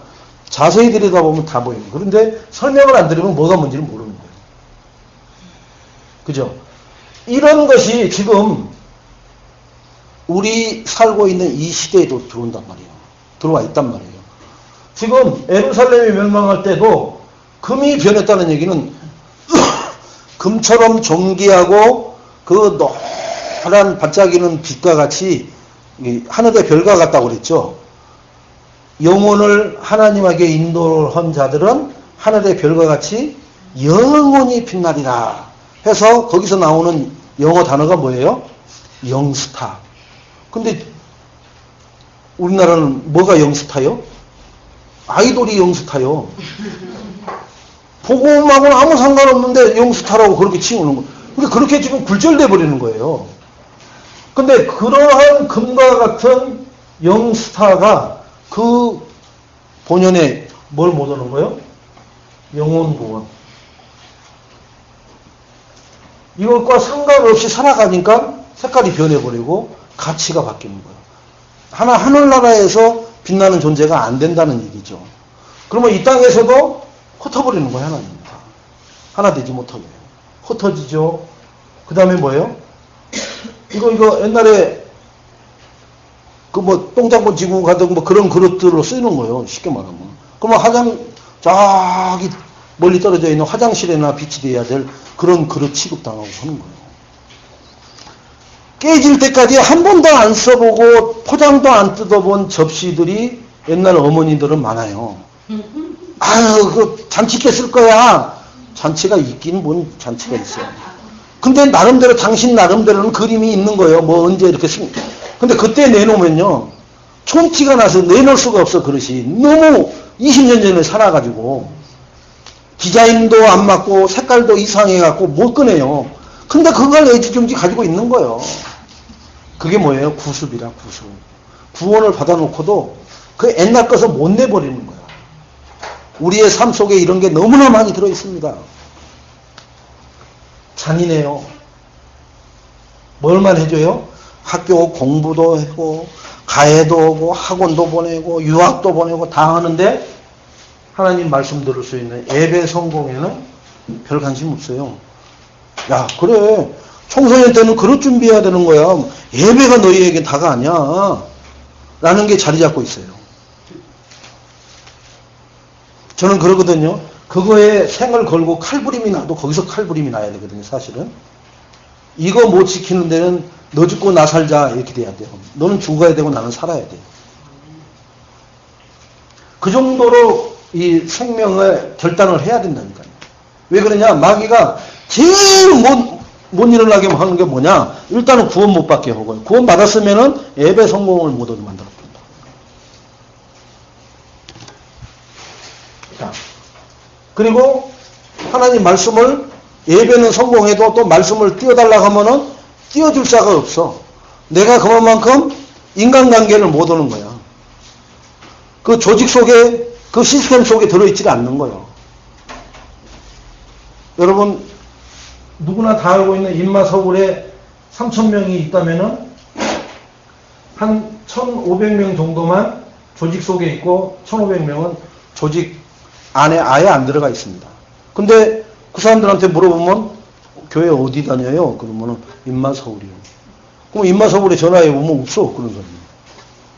자세히 들여다보면 다 보이는 거예요. 그런데 설명을 안 들으면 뭐가 뭔지를 모르는 거예요. 그죠? 이런 것이 지금 우리 살고 있는 이 시대에도 들어온단 말이에요. 들어와 있단 말이에요. 지금 예루살렘이 멸망할 때도 금이 변했다는 얘기는 금처럼 존귀하고 그 노란 반짝이는 빛과 같이 하늘의 별과 같다고 그랬죠. 영혼을 하나님에게 인도한 자들은 하늘의 별과 같이 영원히 빛나리라 해서 거기서 나오는 영어 단어가 뭐예요? 영스타. 근데 우리나라는 뭐가 영스타요? 아이돌이 영스타요. 복음하고는 아무 상관없는데 영스타라고 그렇게 치우는 거예요. 그러니까 그렇게 지금 굴절돼 버리는 거예요. 근데 그러한 금과 같은 영스타가 그 본연에 뭘 못 하는 거예요? 영혼 구원. 이것과 상관없이 살아가니까 색깔이 변해버리고 가치가 바뀌는 거예요. 하늘나라에서 빛나는 존재가 안 된다는 얘기죠. 그러면 이 땅에서도 흩어버리는 거예요, 하나님. 하나 되지 못하게. 흩어지죠. 그 다음에 뭐예요? 이거 옛날에 그 뭐 똥장고 지고 가던 뭐 그런 그릇들로 쓰이는 거예요. 쉽게 말하면. 그러면 저기 멀리 떨어져 있는 화장실에나 비치돼야 될 그런 그릇 취급당하고 하는 거예요. 깨질 때까지 한 번도 안 써보고 포장도 안 뜯어본 접시들이 옛날 어머니들은 많아요. 아유, 그 잔치 때 쓸 거야. 잔치가 있긴 뭔 잔치가 있어요. 근데 나름대로 당신 나름대로는 그림이 있는 거예요. 뭐 언제 이렇게 근데 그때 내놓으면요. 촌티가 나서 내놓을 수가 없어 그릇이. 너무 20년 전에 살아가지고 디자인도 안 맞고 색깔도 이상해갖고 못 꺼내요. 근데 그걸 애지중지 가지고 있는 거예요. 그게 뭐예요? 구습이라 구습. 구원을 받아놓고도 그 옛날 것을 못 내버리는 거야. 우리의 삶 속에 이런 게 너무나 많이 들어있습니다. 잔인해요. 뭘만 해줘요? 학교 공부도 하고 가해도 오고 학원도 보내고 유학도 보내고 다 하는데 하나님 말씀 들을 수 있는 예배 성공에는 별 관심 없어요. 야, 그래. 청소년 때는 그릇 준비해야 되는 거야. 예배가 너희에게 다가 아니야. 라는 게 자리 잡고 있어요. 저는 그러거든요. 그거에 생을 걸고 칼부림이 나도 거기서 칼부림이 나야 되거든요, 사실은. 이거 못 지키는 데는 너 죽고 나 살자 이렇게 돼야 돼요. 너는 죽어야 되고 나는 살아야 돼요. 그 정도로 이 생명을 결단을 해야 된다니까요. 왜 그러냐? 마귀가 제일 못 일어나게 하는 게 뭐냐? 일단은 구원 못 받게 하고요. 구원 받았으면은 예배 성공을 못 얻게 만들어 준다. 자, 그리고 하나님 말씀을 예배는 성공해도 또 말씀을 띄워달라고 하면은 띄워줄 자가 없어. 내가 그만큼 인간관계를 못 오는 거야. 그 조직 속에 그 시스템 속에 들어있지 않는 거예요. 여러분 누구나 다 알고 있는 인마 서울에 3,000명이 있다면은 한 1,500명 정도만 조직 속에 있고 1,500명은 조직 안에 아예 안 들어가 있습니다. 근데 그 사람들한테 물어보면 교회 어디 다녀요? 그러면은 인마 서울이요. 그럼 인마 서울에 전화해 보면 없어 그런 사람이.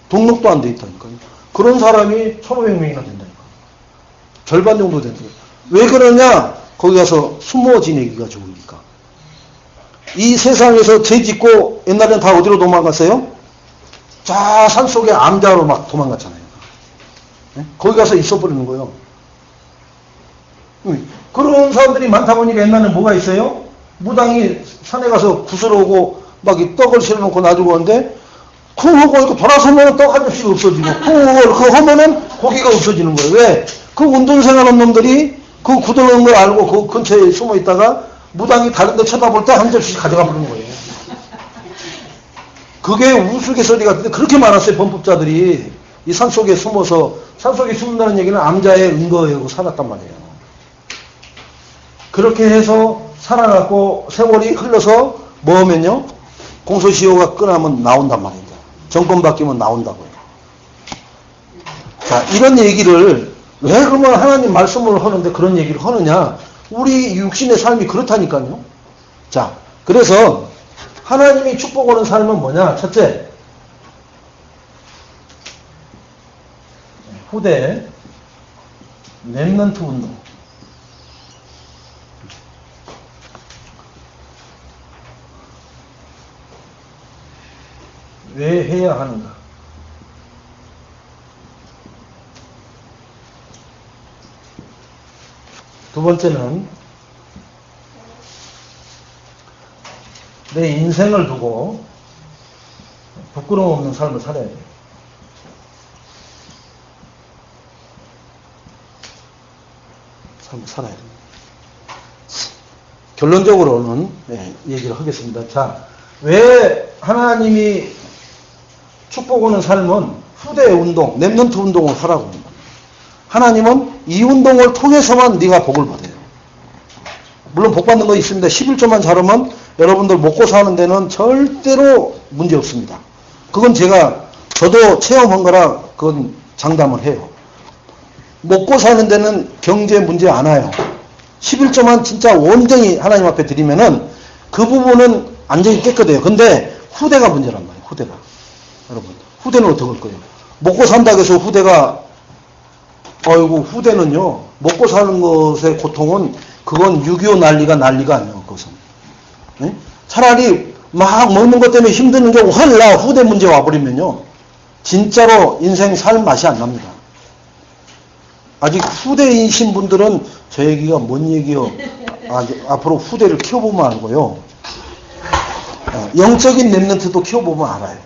등록도 안 돼 있다니까요. 그런 사람이 1,500명이나 된다니까. 절반 정도 된다니까. 왜 그러냐? 거기 가서 숨어 지내기가 좋으니까. 이 세상에서 죄 짓고 옛날엔 다 어디로 도망갔어요? 저 산속에 암자로 막 도망갔잖아요. 네? 거기 가서 있어버리는 거예요. 그런 사람들이 많다 보니까 옛날에 뭐가 있어요? 무당이 산에 가서 구슬오고 막 이 떡을 실어놓고 놔주고 하는데 쿵 하고 이렇게 돌아서면 떡 한 접시가 없어지고 쿵 하고 이렇게 하면은 고기가 없어지는 거예요. 왜? 그 운동생활한 놈들이 그 굳어놓은 걸 알고 그 근처에 숨어 있다가 무당이 다른 데 쳐다볼 때 한 접시 가져가 버리는 거예요. 그게 우스갯소리 같은데 그렇게 많았어요. 범법자들이 이 산속에 숨어서 산속에 숨는다는 얘기는 암자의 은거하고 살았단 말이에요. 그렇게 해서 살아갖고 세월이 흘러서 뭐 하면요? 공소시효가 끝나면 나온단 말입니다. 정권 바뀌면 나온다고요. 자, 이런 얘기를 왜 그러면 하나님 말씀을 하는데 그런 얘기를 하느냐? 우리 육신의 삶이 그렇다니까요. 자, 그래서 하나님이 축복하는 삶은 뭐냐? 첫째, 후대 렘넌트 운동. 왜 해야 하는가? 두 번째는 내 인생을 두고 부끄러움 없는 삶을 살아야 돼요. 삶을 살아야 됩니다. 결론적으로는 얘기를 하겠습니다. 자, 왜 하나님이 축복하는 삶은 후대 운동, 렘넌트 운동을 하라고 합니다. 하나님은 이 운동을 통해서만 네가 복을 받아요. 물론 복 받는 거 있습니다. 11조만 잘하면 여러분들 먹고 사는 데는 절대로 문제 없습니다. 그건 저도 체험한 거라 그건 장담을 해요. 먹고 사는 데는 경제 문제 안 와요. 11조만 진짜 온전히 하나님 앞에 드리면은 그 부분은 완전히 깨끗해요. 근데 후대가 문제란 말이에요. 후대가. 여러분, 후대는 어떻게 할 거예요? 먹고 산다고 해서 후대가, 후대는요, 먹고 사는 것의 고통은, 그건 6.25 난리가 아니에요, 그것은. 네? 차라리 막 먹는 것 때문에 힘드는 게 화나, 후대 문제 와버리면요, 진짜로 인생 살 맛이 안 납니다. 아직 후대이신 분들은 저 얘기가 뭔 얘기요? 앞으로 후대를 키워보면 알고요. 영적인 랩런트도 키워보면 알아요.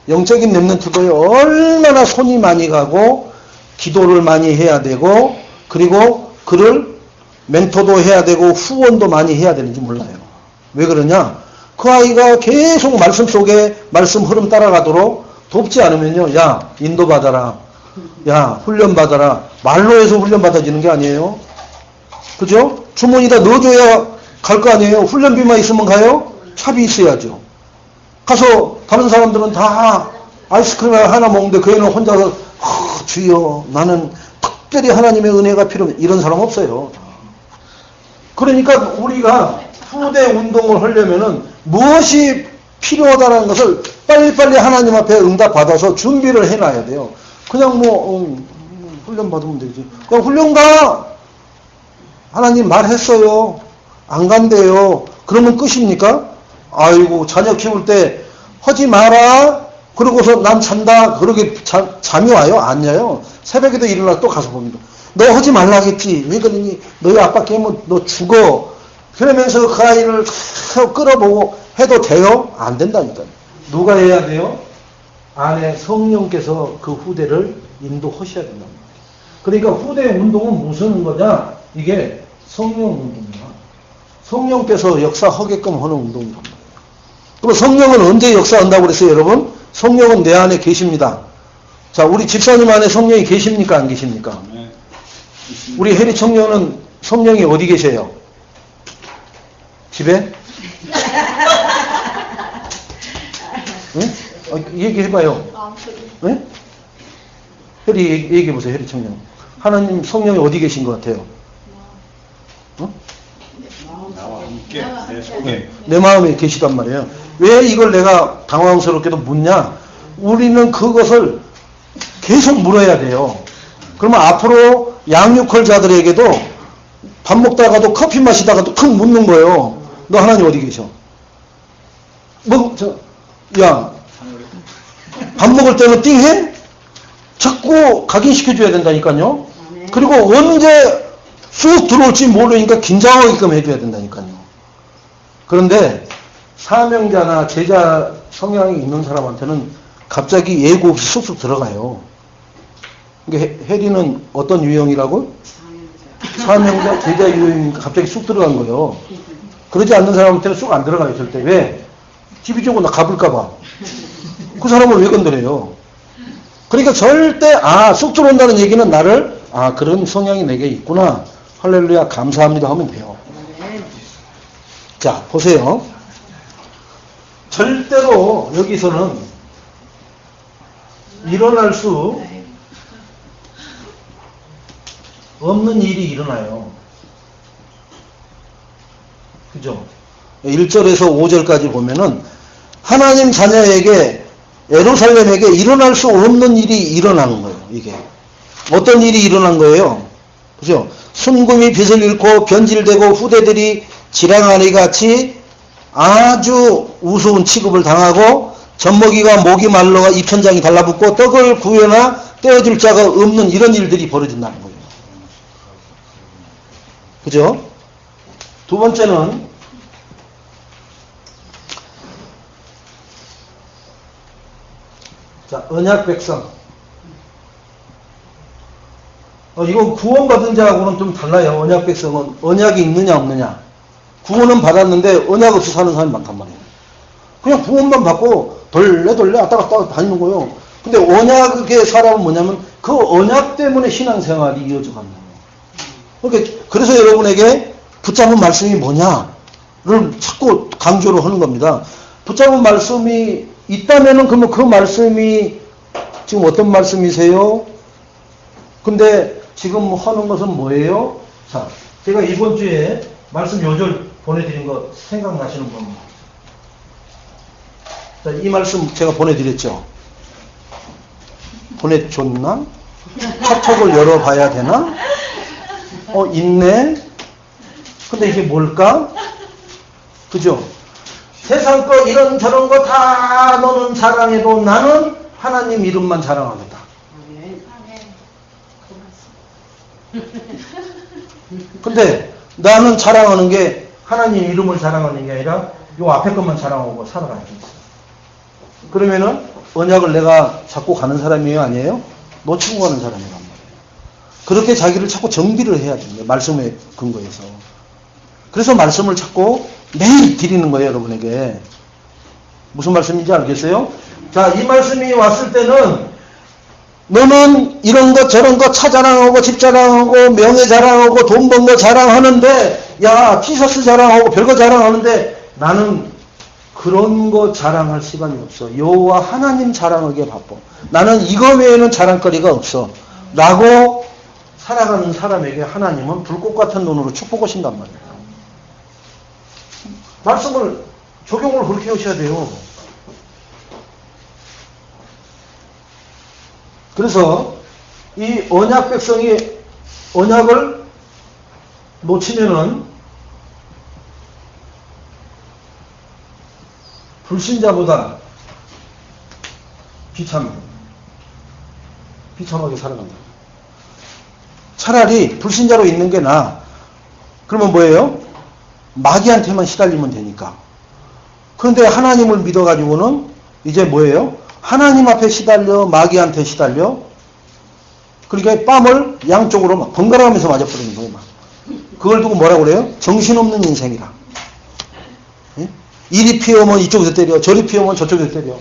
영적인 랩런트도 얼마나 손이 많이 가고 기도를 많이 해야 되고 그리고 그를 멘토도 해야 되고 후원도 많이 해야 되는지 몰라요. 왜 그러냐? 그 아이가 계속 말씀 속에 말씀 흐름 따라가도록 돕지 않으면요. 야, 인도받아라. 야, 훈련받아라. 말로 해서 훈련받아지는 게 아니에요. 그죠? 주머니에다 넣어줘야 갈 거 아니에요. 훈련비만 있으면 가요? 차비 있어야죠. 가서 다른 사람들은 다 아이스크림 하나 먹는데 그 애는 혼자서 주여 나는 특별히 하나님의 은혜가 필요해. 이런 사람 없어요. 그러니까 우리가 후대 운동을 하려면은 무엇이 필요하다는 것을 빨리빨리 하나님 앞에 응답받아서 준비를 해놔야 돼요. 그냥 훈련 받으면 되지. 그냥 훈련 가! 하나님 말했어요. 안 간대요. 그러면 끝입니까? 아이고, 자녀 키울 때 하지 마라. 그러고서 난 잔다. 그러게 잠이 와요? 안 와요? 새벽에도 일어나 또 가서 봅니다. 너 하지 말라겠지. 왜 그러니? 너희 아빠 깨면 너 죽어. 그러면서 그 아이를 끌어보고 해도 돼요? 안 된다니까요. 누가 해야 돼요? 안에 성령께서 그 후대를 인도하셔야 된단 말이에요. 그러니까 후대 운동은 무슨 거냐? 이게 성령 운동이야. 성령께서 역사하게끔 하는 운동이란 말이에요. 그럼 성령은 언제 역사한다고 그랬어요, 여러분? 성령은 내 안에 계십니다. 자, 우리 집사님 안에 성령이 계십니까, 안 계십니까? 네. 우리 혜리 청년은 성령이 어디 계세요? 집에? 네? 얘기해봐요. 네? 혜리 얘기해보세요, 혜리 청년. 하나님 성령이 어디 계신 것 같아요? 어? 나와 함께 내 속에. 내 마음에 계시단 말이에요. 왜 이걸 내가 당황스럽게도 묻냐? 우리는 그것을 계속 물어야 돼요. 그러면 앞으로 양육할 자들에게도 밥 먹다가도 커피 마시다가도 탁 묻는 거예요. 너 하나님 어디 계셔? 야, 밥 먹을 때는 띵해? 자꾸 각인시켜줘야 된다니까요. 그리고 언제 쑥 들어올지 모르니까 긴장하게끔 해줘야 된다니까요. 그런데 사명자나 제자 성향이 있는 사람한테는 갑자기 예고 없이 쑥쑥 들어가요. 그러니까 혜리는 어떤 유형이라고? 사명자, 제자 유형이니까 갑자기 쑥 들어간 거예요. 그러지 않는 사람한테는 쑥 안 들어가요, 절대. 왜? 집이 조금 나 가볼까봐. 그 사람을 왜 건드려요? 그러니까 절대, 쑥 들어온다는 얘기는 나를, 그런 성향이 내게 있구나. 할렐루야, 감사합니다 하면 돼요. 자, 보세요. 절대로 여기서는 일어날 수 없는 일이 일어나요. 그죠? 1절에서 5절까지 보면은 하나님 자녀에게 예루살렘에게 일어날 수 없는 일이 일어나는 거예요. 이게 어떤 일이 일어난 거예요? 그죠? 순금이 빛을 잃고 변질되고 후대들이 지랑아리 같이 아주 우스운 취급을 당하고 젖먹이가 목이 말라가 입천장이 달라붙고 떡을 구해나 떼어줄 자가 없는 이런 일들이 벌어진다는 거예요. 그죠? 두 번째는 자, 언약 백성. 이건 구원받은 자하고는 좀 달라요. 언약 백성은 언약이 있느냐 없느냐. 구원은 받았는데 언약 없이 사는 사람이 많단 말이에요. 그냥 구원만 받고 돌래 왔다 갔다 다니는 거예요. 근데 언약의 사람은 뭐냐면 그 언약 때문에 신앙생활이 이어져 간다는 거예요. 그래서 여러분에게 붙잡은 말씀이 뭐냐를 자꾸 강조를 하는 겁니다. 붙잡은 말씀이 있다면은 그러면 그 말씀이 지금 어떤 말씀이세요? 근데 지금 하는 것은 뭐예요? 자, 제가 이번 주에 말씀 요절 보내드린 거 생각나시는 겁니다. 자, 이 말씀 제가 보내드렸죠? 보내줬나? 카톡을 열어봐야 되나? 있네? 근데 이게 뭘까? 그죠? 세상 거 이런 저런 거 다 너는 자랑해도 나는 하나님 이름만 자랑하겠다. 근데 나는 자랑하는 게 하나님 이름을 자랑하는 게 아니라 요 앞에 것만 자랑하고 살아가야 돼. 그러면은 언약을 내가 잡고 가는 사람이에요, 아니에요? 놓치고 가는 사람이란 말이에요. 그렇게 자기를 자꾸 정비를 해야 됩니다. 말씀에 근거해서. 그래서 말씀을 자꾸 매일 드리는 거예요, 여러분에게. 무슨 말씀인지 알겠어요? 자, 이 말씀이 왔을 때는 너는 이런 것 저런 것 차 자랑하고 집 자랑하고 명예 자랑하고 돈 번 거 자랑하는데 야 티셔츠 자랑하고 별거 자랑하는데 나는 그런 거 자랑할 시간이 없어. 여호와 하나님 자랑하기에 바빠. 나는 이거 외에는 자랑거리가 없어. 라고 살아가는 사람에게 하나님은 불꽃 같은 눈으로 축복하신단 말이에요. 말씀을 적용을 그렇게 하셔야 돼요. 그래서 이 언약 백성이 언약을 놓치면은 불신자보다 비참하게 살아간다. 차라리 불신자로 있는 게 나아. 그러면 뭐예요? 마귀한테만 시달리면 되니까. 그런데 하나님을 믿어가지고는 이제 뭐예요? 하나님 앞에 시달려, 마귀한테 시달려. 그러니까 뺨을 양쪽으로 막 번갈아가면서 맞아버리는 거예요. 막. 그걸 두고 뭐라고 그래요? 정신없는 인생이라. 예? 이리 피우면 이쪽에서 때려, 저리 피우면 저쪽에서 때려.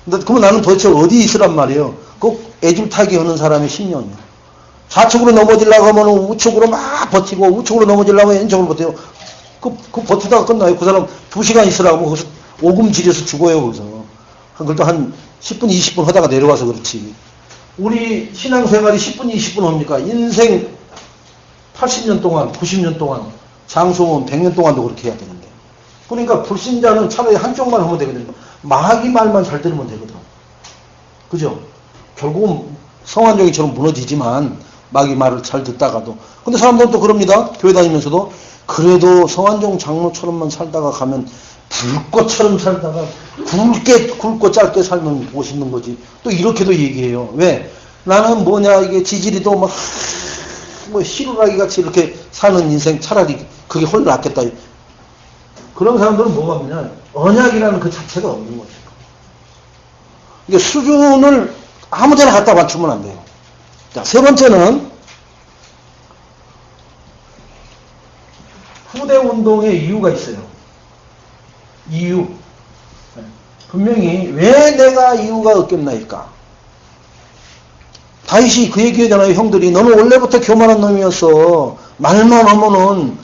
근데 그러면 나는 도대체 어디 있으란 말이에요? 꼭 애줄타기 하는 사람이 10년이요. 좌측으로 넘어지려고 하면 우측으로 막 버티고, 우측으로 넘어지려고 하면 왼쪽으로 버텨요. 그 버티다가 끝나요. 그 사람 2시간 있으라고 거기서 오금 지려서 죽어요, 거기서. 그래도 한 10분, 20분 하다가 내려와서 그렇지. 우리 신앙생활이 10분, 20분 합니까? 인생 80년 동안, 90년 동안, 장수면 100년 동안도 그렇게 해야 되는데. 그러니까 불신자는 차라리 한쪽만 하면 되거든요. 마귀 말만 잘 들으면 되거든. 그죠? 결국은 성환종이처럼 무너지지만 마귀 말을 잘 듣다가도. 근데 사람들은 또 그럽니다. 교회 다니면서도 그래도 성환종 장로처럼만 살다가 가면 불꽃처럼 살다가 굵고 짧게 살면 멋있는 거지. 또 이렇게도 얘기해요. 왜? 나는 뭐냐 이게 지지리도 뭐 시루라기 같이 이렇게 사는 인생 차라리 그게 훨씬 낫겠다. 그런 사람들은 뭐가 없냐? 언약이라는 그 자체가 없는 거죠. 이게 수준을 아무데나 갖다 맞추면 안 돼요. 자, 세 번째는 후대 운동의 이유가 있어요. 이유. 분명히 왜 내가 이유가 없겠나이까? 다윗이 그 얘기하잖아요. 형들이 너는 원래부터 교만한 놈이었어. 말만 하면은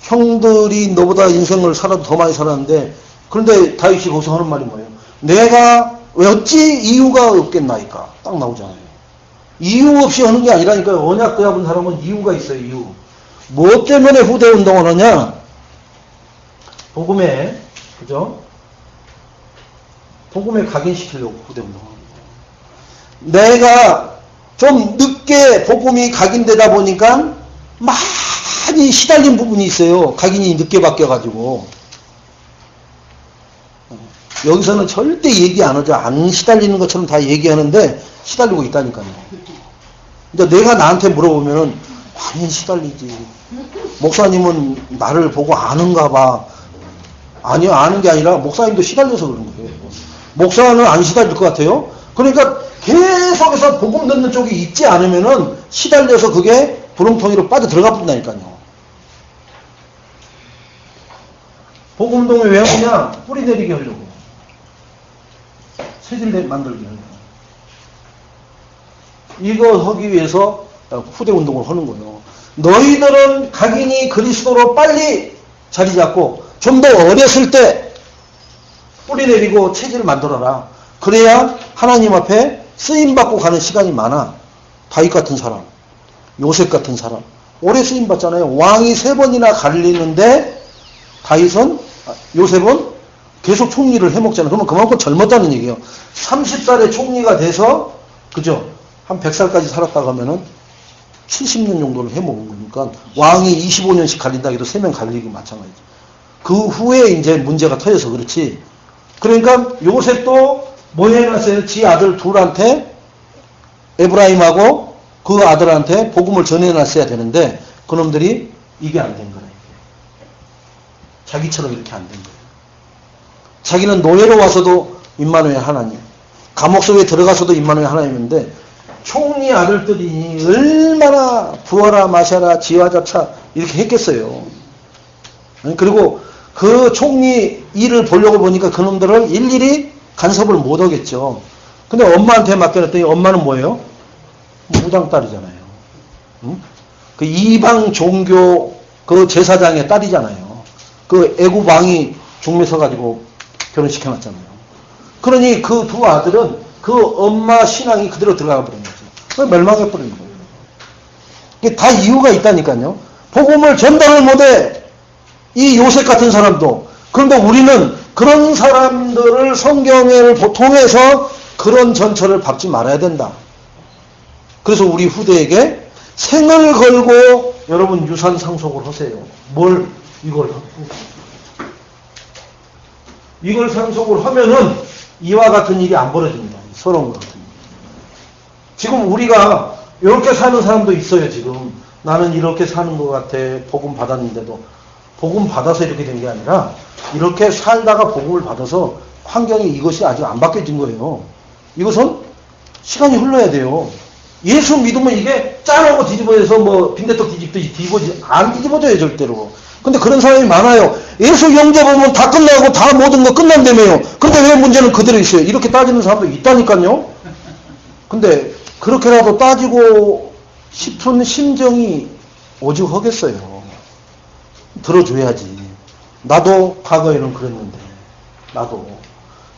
형들이 너보다 인생을 살아도 더 많이 살았는데, 그런데 다윗이 거기서 하는 말이 뭐예요? 내가 왜 어찌 이유가 없겠나이까? 딱 나오잖아요. 이유 없이 하는 게 아니라니까요. 언약 끄잡은 사람은 이유가 있어요. 이유. 무엇 때문에 후대 운동을 하냐? 복음에, 그죠? 복음에 각인시키려고 후대 운동을 합니다. 내가 좀 늦게 복음이 각인되다 보니까 많이 시달린 부분이 있어요. 각인이 늦게 바뀌어가지고. 여기서는 절대 얘기 안 하죠. 안 시달리는 것처럼 다 얘기하는데 시달리고 있다니까요. 근데 내가 나한테 물어보면은 많이 시달리지. 목사님은 나를 보고 아는가 봐. 아니요, 아는 게 아니라 목사님도 시달려서 그런 거예요. 목사는 안 시달릴 것 같아요. 그러니까 계속해서 복음 듣는 쪽이 있지 않으면은 시달려서 그게 구렁텅이로 빠져 들어가 버린다니까요. 복음동에 왜 하냐? 뿌리 내리게 하려고. 체질 만들게 하려고. 이거 하기 위해서 후대 운동을 하는 거예요. 너희들은 각인이 그리스도로 빨리 자리 잡고 좀 더 어렸을 때 뿌리 내리고 체질을 만들어라. 그래야 하나님 앞에 쓰임받고 가는 시간이 많아. 다윗 같은 사람, 요셉 같은 사람. 오래 쓰임받잖아요. 왕이 3번이나 갈리는데 요셉은 계속 총리를 해먹잖아요. 그러면 그만큼 젊었다는 얘기예요. 30살에 총리가 돼서, 그죠? 한 100살까지 살았다 가면은 70년 정도를 해먹은 거니까 왕이 25년씩 갈린다 해도 3명 갈리기 마찬가지죠. 그 후에 이제 문제가 터져서 그렇지. 그러니까 요셉도 뭐 해놨어요? 지 아들 둘한테 에브라임하고 그 아들한테 복음을 전해놨어야 되는데 그놈들이 이게 안 된 거예요. 자기처럼 이렇게 안 된 거예요. 자기는 노예로 와서도 임마누엘 하나님, 감옥 속에 들어가서도 임마누엘 하나님인데 총리 아들들이 얼마나 부어라 마셔라 지화자차 이렇게 했겠어요. 그리고 그 총리 일을 보려고 보니까 그놈들을 일일이 간섭을 못 하겠죠. 근데 엄마한테 맡겨놨더니 엄마는 뭐예요? 무당딸이잖아요. 응? 그 이방 종교 그 제사장의 딸이잖아요. 그 애굽 왕이 중매 서가지고 결혼시켜놨잖아요. 그러니 그 두 아들은 그 엄마 신앙이 그대로 들어가 버린 거죠. 멸망해버린 거예요. 이게 다 이유가 있다니까요. 복음을 전달을 못해. 이 요셉 같은 사람도. 그런데 우리는 그런 사람들을 성경을 통해서 그런 전철을 밟지 말아야 된다. 그래서 우리 후대에게 생을 걸고 여러분 유산 상속을 하세요. 뭘 이걸 상속을 하면은 이와 같은 일이 안 벌어집니다. 서러운 것 같은 일. 지금 우리가 이렇게 사는 사람도 있어요. 지금 나는 이렇게 사는 것 같아. 복음 받았는데도 복음 받아서 이렇게 된 게 아니라 이렇게 살다가 복음을 받아서 환경이 이것이 아직 안 바뀌어진 거예요. 이것은 시간이 흘러야 돼요. 예수 믿으면 이게 짠하고 뒤집어져서 뭐 빈대떡 뒤집듯이 안 뒤집어져요 절대로. 근데 그런 사람이 많아요. 예수 영접 보면 다 끝나고 다 모든 거 끝난다며요. 근데 왜 문제는 그대로 있어요? 이렇게 따지는 사람도 있다니까요. 근데 그렇게라도 따지고 싶은 심정이 오직 하겠어요. 들어줘야지. 나도 과거에는 그랬는데. 나도.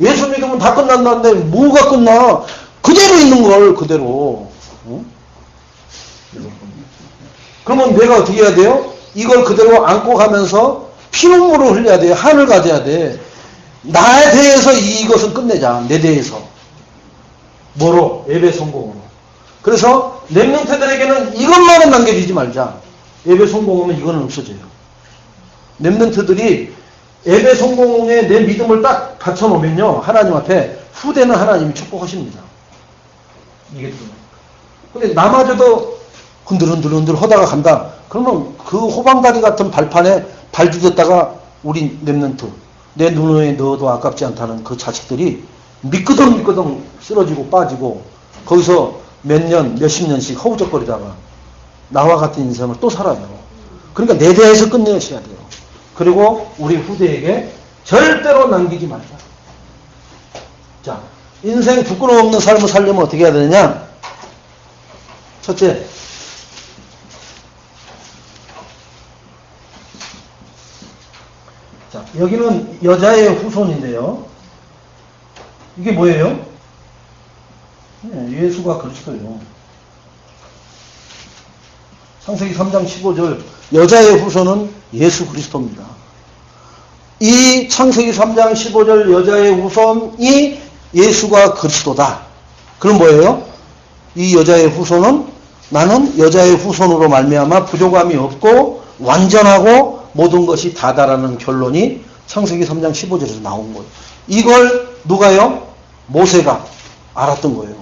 예수 믿으면 다 끝난다는데 뭐가 끝나? 그대로 있는 걸 그대로. 응? 그러면 내가 어떻게 해야 돼요? 이걸 그대로 안고 가면서 피눈물을 흘려야 돼요. 한을 가져야 돼. 나에 대해서 이것은 끝내자. 내 대해서. 뭐로? 예배 성공으로. 그래서 렘넌트들에게는 이것만은 남겨주지 말자. 예배 성공하면 이거는 없어져요. 렘넌트들이 예배 성공에 내 믿음을 딱 받쳐놓으면요. 하나님 앞에 후대는 하나님이 축복하십니다. 이게 근데 나마저도 흔들흔들 하다가 간다. 그러면 그 호방다리 같은 발판에 발 디뎠다가 우리 렘넌트 내 눈에 넣어도 아깝지 않다는 그 자식들이 미끄덩 쓰러지고 빠지고 거기서 몇 년, 몇십 년씩 허우적거리다가 나와 같은 인생을 또 살아요. 그러니까 내 대해서 끝내셔야 돼요. 그리고 우리 후대에게 절대로 남기지 말자. 자, 인생 부끄러움 없는 삶을 살려면 어떻게 해야 되느냐? 첫째, 자, 여기는 여자의 후손인데요. 이게 뭐예요? 네, 예수가 그리스도예요. 창세기 3장 15절 여자의 후손은 예수 그리스도입니다. 이 창세기 3장 15절 여자의 후손이 예수가 그리스도다. 그럼 뭐예요? 이 여자의 후손은 나는 여자의 후손으로 말미암아 부족함이 없고 완전하고 모든 것이 다다라는 결론이 창세기 3장 15절에서 나온 거예요. 이걸 누가요? 모세가 알았던 거예요.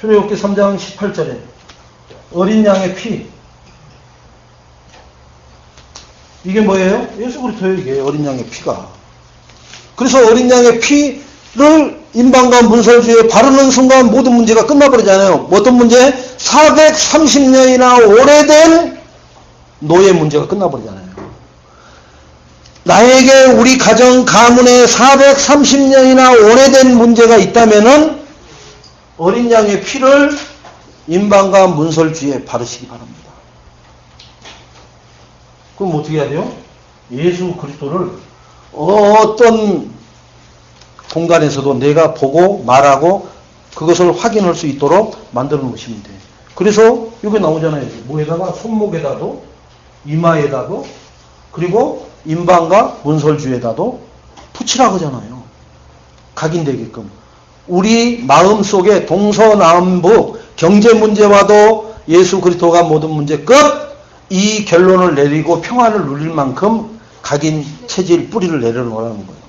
출애굽기 3장 18절에 어린 양의 피. 이게 뭐예요? 예수 그리스도예요. 이게 어린 양의 피가. 그래서 어린 양의 피를 인방과 문설주에 바르는 순간 모든 문제가 끝나버리잖아요. 어떤 문제? 430년이나 오래된 노예 문제가 끝나버리잖아요. 나에게 우리 가정 가문에 430년이나 오래된 문제가 있다면은 어린 양의 피를 인방과 문설주에 바르시기 바랍니다. 그럼 어떻게 해야 돼요? 예수 그리스도를 어떤 공간에서도 내가 보고 말하고 그것을 확인할 수 있도록 만들어 놓으시면 돼요. 그래서 여기 나오잖아요. 뭐에다가 손목에다도 이마에다도 그리고 인방과 문설주에다도 붙이라고 하잖아요. 각인되게끔. 우리 마음속에 동서남북 경제 문제와도 예수 그리스도가 모든 문제 끝 이 결론을 내리고 평안을 누릴 만큼 각인 체질 뿌리를 내려놓으라는 거예요.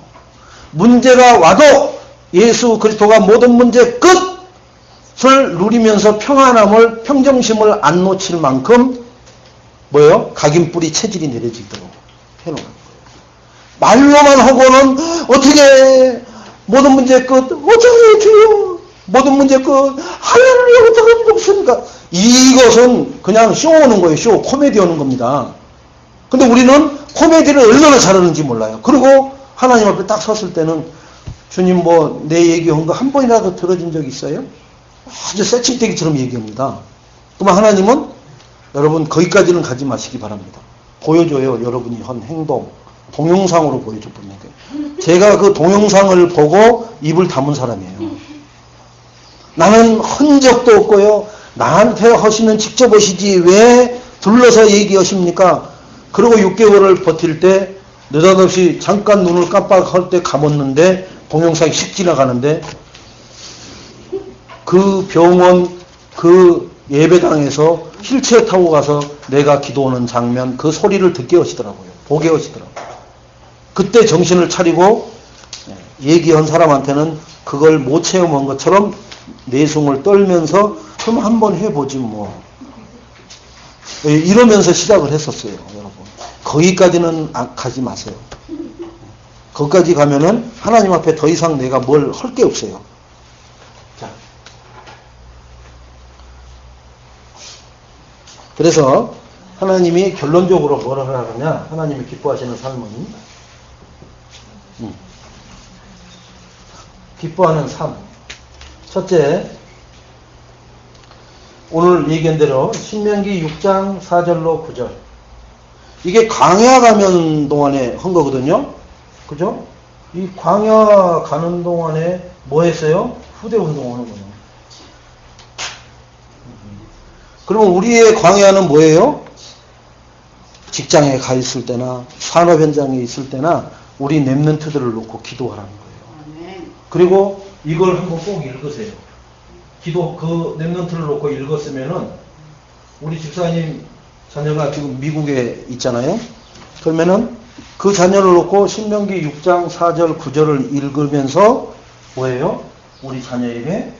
문제가 와도 예수 그리스도가 모든 문제 끝을 누리면서 평안함을, 평정심을 안 놓칠 만큼 뭐예요? 각인뿌리 체질이 내려지도록 해놓은 거예요. 말로만 하고는 어떻게 모든 문제 끝, 어떻게 주요? 모든 문제 끝, 할렐루야 어떻게 없습니까? 이것은 그냥 쇼 오는 거예요. 쇼, 코미디 오는 겁니다. 근데 우리는 코미디를 얼마나 잘하는지 몰라요. 그리고 하나님 앞에 딱 섰을 때는 주님 뭐 내 얘기한 거 한 번이라도 들어준 적 있어요? 아주 새침대기처럼 얘기합니다. 그러면 하나님은 여러분 거기까지는 가지 마시기 바랍니다. 보여줘요. 여러분이 한 행동. 동영상으로 보여줘 봅니다. 제가 그 동영상을 보고 입을 다문 사람이에요. 나는 흔적도 없고요. 나한테 하시면 직접 하시지 왜 둘러서 얘기하십니까? 그리고 6개월을 버틸 때 느닷없이 잠깐 눈을 깜빡할 때 감았는데 동영상이 씩 지나가는데 그 병원 그 예배당에서 휠체어 타고 가서 내가 기도하는 장면 그 소리를 듣게 하시더라고요. 보게 하시더라고요. 그때 정신을 차리고 얘기한 사람한테는 그걸 못 체험한 것처럼 내숭을 떨면서 그럼 한번 해보지 뭐 이러면서 시작을 했었어요. 여러분 거기까지는 가지 마세요. 거기까지 가면은 하나님 앞에 더 이상 내가 뭘 할 게 없어요. 자, 그래서 하나님이 결론적으로 뭐라 하느냐, 하나님이 기뻐하시는 삶은 기뻐하는 삶. 첫째, 오늘 얘기한 대로 신명기 6장 4절로 9절. 이게 광야 가면 동안에 한 거거든요. 그죠? 이 광야 가는 동안에 뭐 했어요? 후대 운동하는 거예요. 그러면 우리의 광야는 뭐예요? 직장에 가 있을 때나 산업 현장에 있을 때나 우리 랩런트들을 놓고 기도하라는 거예요. 그리고 이걸 한번 꼭 읽으세요. 기도 그 랩런트를 놓고 읽었으면은 우리 집사님 자녀가 지금 미국에 있잖아요. 그러면은 그 자녀를 놓고 신명기 6장 4절 9절을 읽으면서 뭐예요? 우리 자녀에게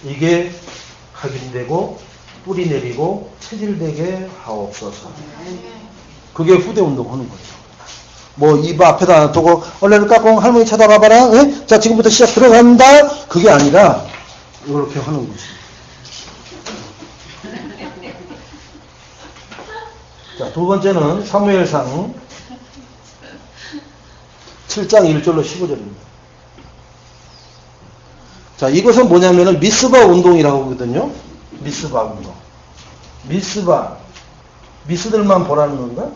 이게 각인되고 뿌리 내리고 체질되게 하옵소서. 그게 후대 운동하는 거예요. 뭐 입 앞에다 두고 얼른 까꿍 할머니 쳐다봐봐라. 에? 자 지금부터 시작 들어간다. 그게 아니라 이렇게 하는 거지. 자, 두 번째는 사무엘상 7장 1절로 15절입니다. 자, 이것은 뭐냐면은 미스바 운동이라고 하거든요. 미스바 운동. 미스바. 미스들만 보라는 건가?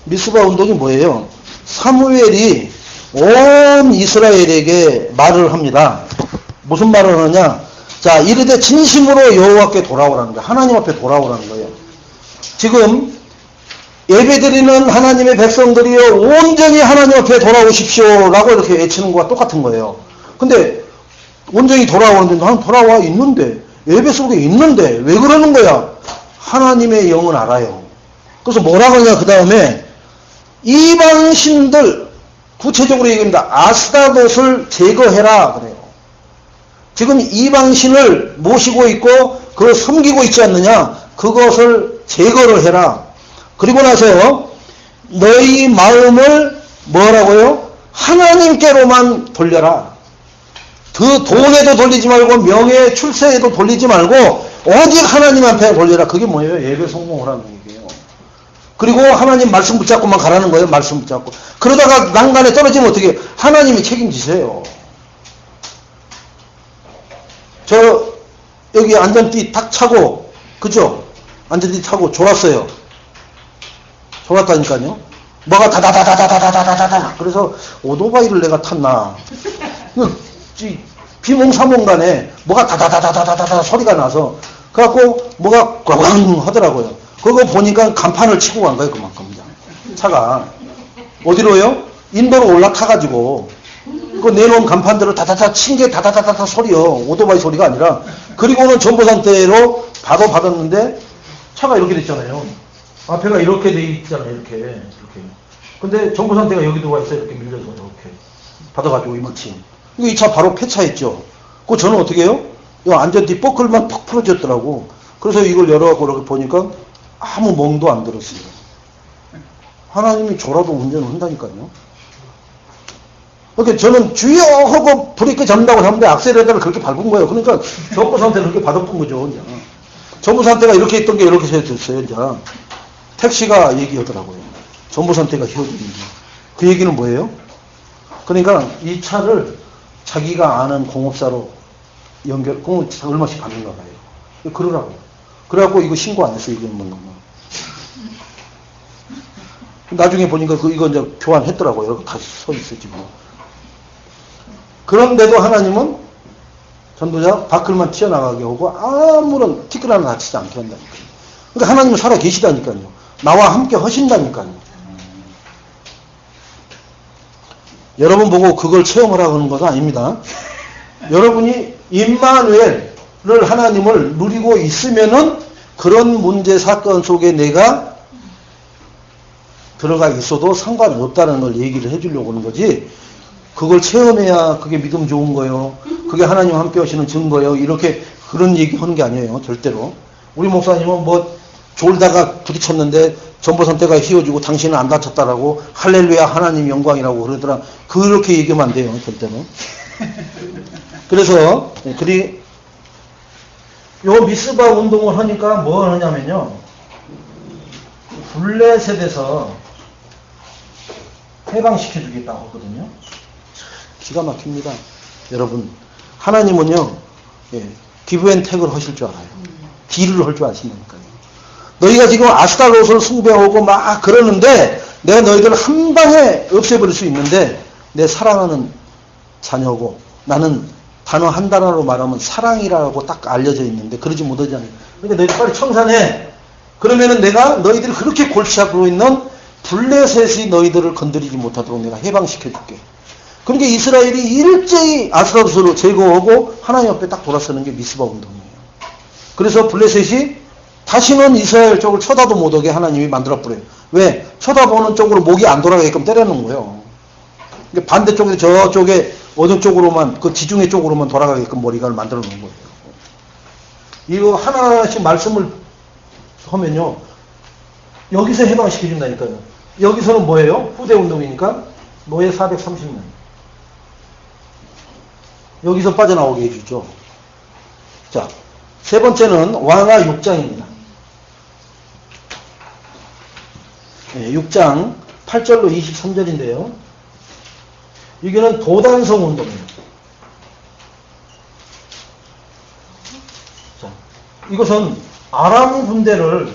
미스바 운동이 뭐예요? 사무엘이 온 이스라엘에게 말을 합니다. 무슨 말을 하느냐? 자, 이르되 진심으로 여호와께 돌아오라는 거예요. 하나님 앞에 돌아오라는 거예요. 지금 예배드리는 하나님의 백성들이여 온전히 하나님 앞에 돌아오십시오 라고 이렇게 외치는 것과 똑같은 거예요. 근데 온전히 돌아오는데 나는 돌아와 있는데 예배 속에 있는데 왜 그러는 거야? 하나님의 영은 알아요. 그래서 뭐라고 하냐 그 다음에 이방신들 구체적으로 얘기합니다. 아스타롯을 제거해라 그래요. 지금 이방신을 모시고 있고 그걸 섬기고 있지 않느냐? 그것을 제거를 해라. 그리고 나서 너희 마음을 뭐라고요? 하나님께로만 돌려라. 그 돈에도 돌리지 말고 명예 출세에도 돌리지 말고 오직 하나님 앞에 돌려라. 그게 뭐예요? 예배 성공하라는 얘기예요. 그리고 하나님 말씀 붙잡고만 가라는 거예요. 말씀 붙잡고. 그러다가 난간에 떨어지면 어떻게 해요? 하나님이 책임지세요. 저 여기 안전띠 탁 차고 그죠? 안전띠 타고 졸았어요. 졸았다니까요. 뭐가 다다다다다다다다다다. 그래서 오토바이를 내가 탔나. 비몽사몽간에 뭐가 다다다다다다다 소리가 나서 그래갖고 뭐가 꽝꽝 하더라고요. 그거 보니까 간판을 치고 간 거예요. 그만큼 차가 어디로요? 인도로 올라타가지고 그 내놓은 간판대로 다다다 친 게 다다다다다 소리요. 오토바이 소리가 아니라. 그리고는 전보상대로 받았는데 차가 이렇게 됐잖아요. 앞에가 이렇게 돼 있잖아요. 이렇게. 근데 정보 상태가 여기 들어와 있어요. 이렇게 밀려서 이렇게 받아가지고 이마치. 이 차 바로 폐차했죠. 그 저는 어떻게 해요? 이 안전띠 버클만 퍽 풀어졌더라고. 그래서 이걸 열어갖고 이렇게 보니까 아무 멍도 안 들었어요. 하나님이 저라도 운전을 한다니까요. 그러니까 저는 주여 하고 브레이크 잡는다고 하는데 악셀레터를 그렇게 밟은 거예요. 그러니까 정보 상태를 그렇게 받아본 거죠. 이제. 정보 상태가 이렇게 있던 게 이렇게 됐어요. 이제. 택시가 얘기하더라고요. 정보 상태가 휘어지는지. 그 얘기는 뭐예요? 그러니까 이 차를 자기가 아는 공업사로 그럼 얼마씩 받는가 봐요. 그러라고. 그래갖고 이거 신고 안 했어요. 이거 뭐. 나중에 보니까 이거 이제 교환했더라고요. 다시 서 있었지 뭐. 그런데도 하나님은 전도자 바클만 튀어나가게 하고 아무런 티끌 하나 다치지 않게 한다니까요. 그러니까 하나님은 살아 계시다니까요. 나와 함께 하신다니까요. 여러분 보고 그걸 체험하라고 하는 것은 아닙니다. 여러분이 임마누엘을 하나님을 누리고 있으면은 그런 문제 사건 속에 내가 들어가 있어도 상관없다는 걸 얘기를 해주려고 하는 거지. 그걸 체험해야 그게 믿음 좋은 거예요. 그게 하나님 함께 하시는 증거예요. 이렇게 그런 얘기 하는 게 아니에요. 절대로. 우리 목사님은 뭐 졸다가 부딪혔는데 전보선대가 휘어지고 당신은 안 다쳤다라고 할렐루야 하나님 영광이라고 그러더라. 그렇게 얘기하면 안 돼요. 절대로. 그래서 요 미스바 운동을 하니까 뭐 하냐면요. 블레셋에서 해방시켜주겠다고 하거든요. 기가 막힙니다. 여러분 하나님은요. 기브앤택을 하실 줄 알아요. 딜을 할 줄 아신다니까요. 너희가 지금 아스타롯을 숭배하고 막 그러는데 내가 너희들을 한 방에 없애버릴 수 있는데 내 사랑하는 자녀고 나는 단어 한 단어로 말하면 사랑이라고 딱 알려져 있는데 그러지 못하잖아요. 그러니까 너희들 빨리 청산해. 그러면은 내가 너희들이 그렇게 골치 아프고 있는 블레셋이 너희들을 건드리지 못하도록 내가 해방시켜줄게. 그러니까 이스라엘이 일제히 아스타롯으로 제거하고 하나님 앞에 딱 돌아서는 게 미스바 운동이에요. 그래서 블레셋이 다시는 이스라엘 쪽을 쳐다도 못하게 하나님이 만들어버려요. 왜? 쳐다보는 쪽으로 목이 안 돌아가게끔 때려놓은 거예요. 그러니까 반대쪽에 저쪽에 어느 쪽으로만 그 지중해 쪽으로만 돌아가게끔 머리가 만들어 놓은 거예요. 이거 하나씩 말씀을 하면요. 여기서 해방시켜준다니까요. 여기서는 뭐예요? 후대 운동이니까 노예 430년. 여기서 빠져나오게 해주죠. 자, 세 번째는 왕하 6장입니다. 6장 8절로 23절인데요. 이거는 도단성 운동이에요. 자, 이것은 아람 군대를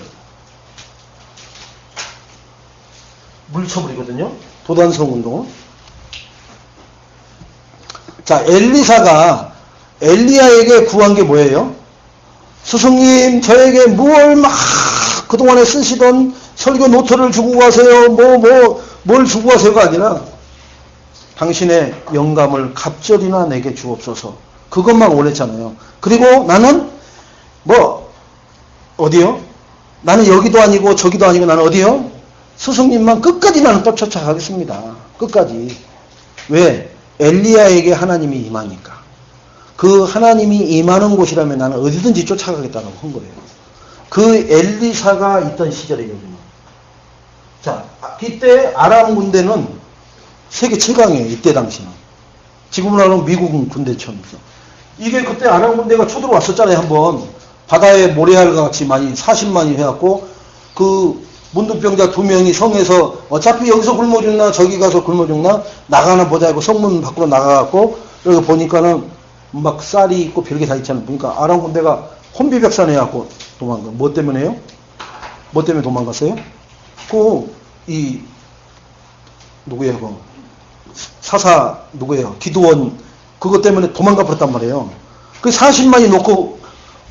물리쳐버리거든요. 도단성 운동은. 자, 엘리사가 엘리야에게 구한 게 뭐예요? 스승님, 저에게 뭘 막 그동안에 쓰시던 설교 노트를 주고 가세요. 뭘 주고 가세요가 아니라 당신의 영감을 갑절이나 내게 주옵소서. 그것만 원했잖아요. 그리고 나는 어디요? 나는 여기도 아니고 저기도 아니고 나는 어디요? 스승님만 끝까지 나는 쫓아가겠습니다. 끝까지. 왜? 엘리야에게 하나님이 임하니까. 그 하나님이 임하는 곳이라면 나는 어디든지 쫓아가겠다고 한 거예요. 그 엘리사가 있던 시절이에요. 자, 이때 아람 군대는 세계 최강이에요. 이때 당시는. 지금은 하면 미국 군대처럼. 이게 그때 아람 군대가 쳐들어왔었잖아요. 한번. 바다에 모래알과 같이 많이 40만이 해갖고 그 문둥병자 2명이 성에서 어차피 여기서 굶어 죽나 저기 가서 굶어 죽나 나가나 보자 하고 성문 밖으로 나가갖고 여기 보니까는 막 쌀이 있고 별게 다 있잖아요. 보니까 아람 군대가 혼비백산해갖고 도망가. 뭐 때문에요? 뭐 때문에 도망갔어요? 누구예요? 사사 누구예요? 기드원 그것 때문에 도망가 버렸단 말이에요. 그 40만이 놓고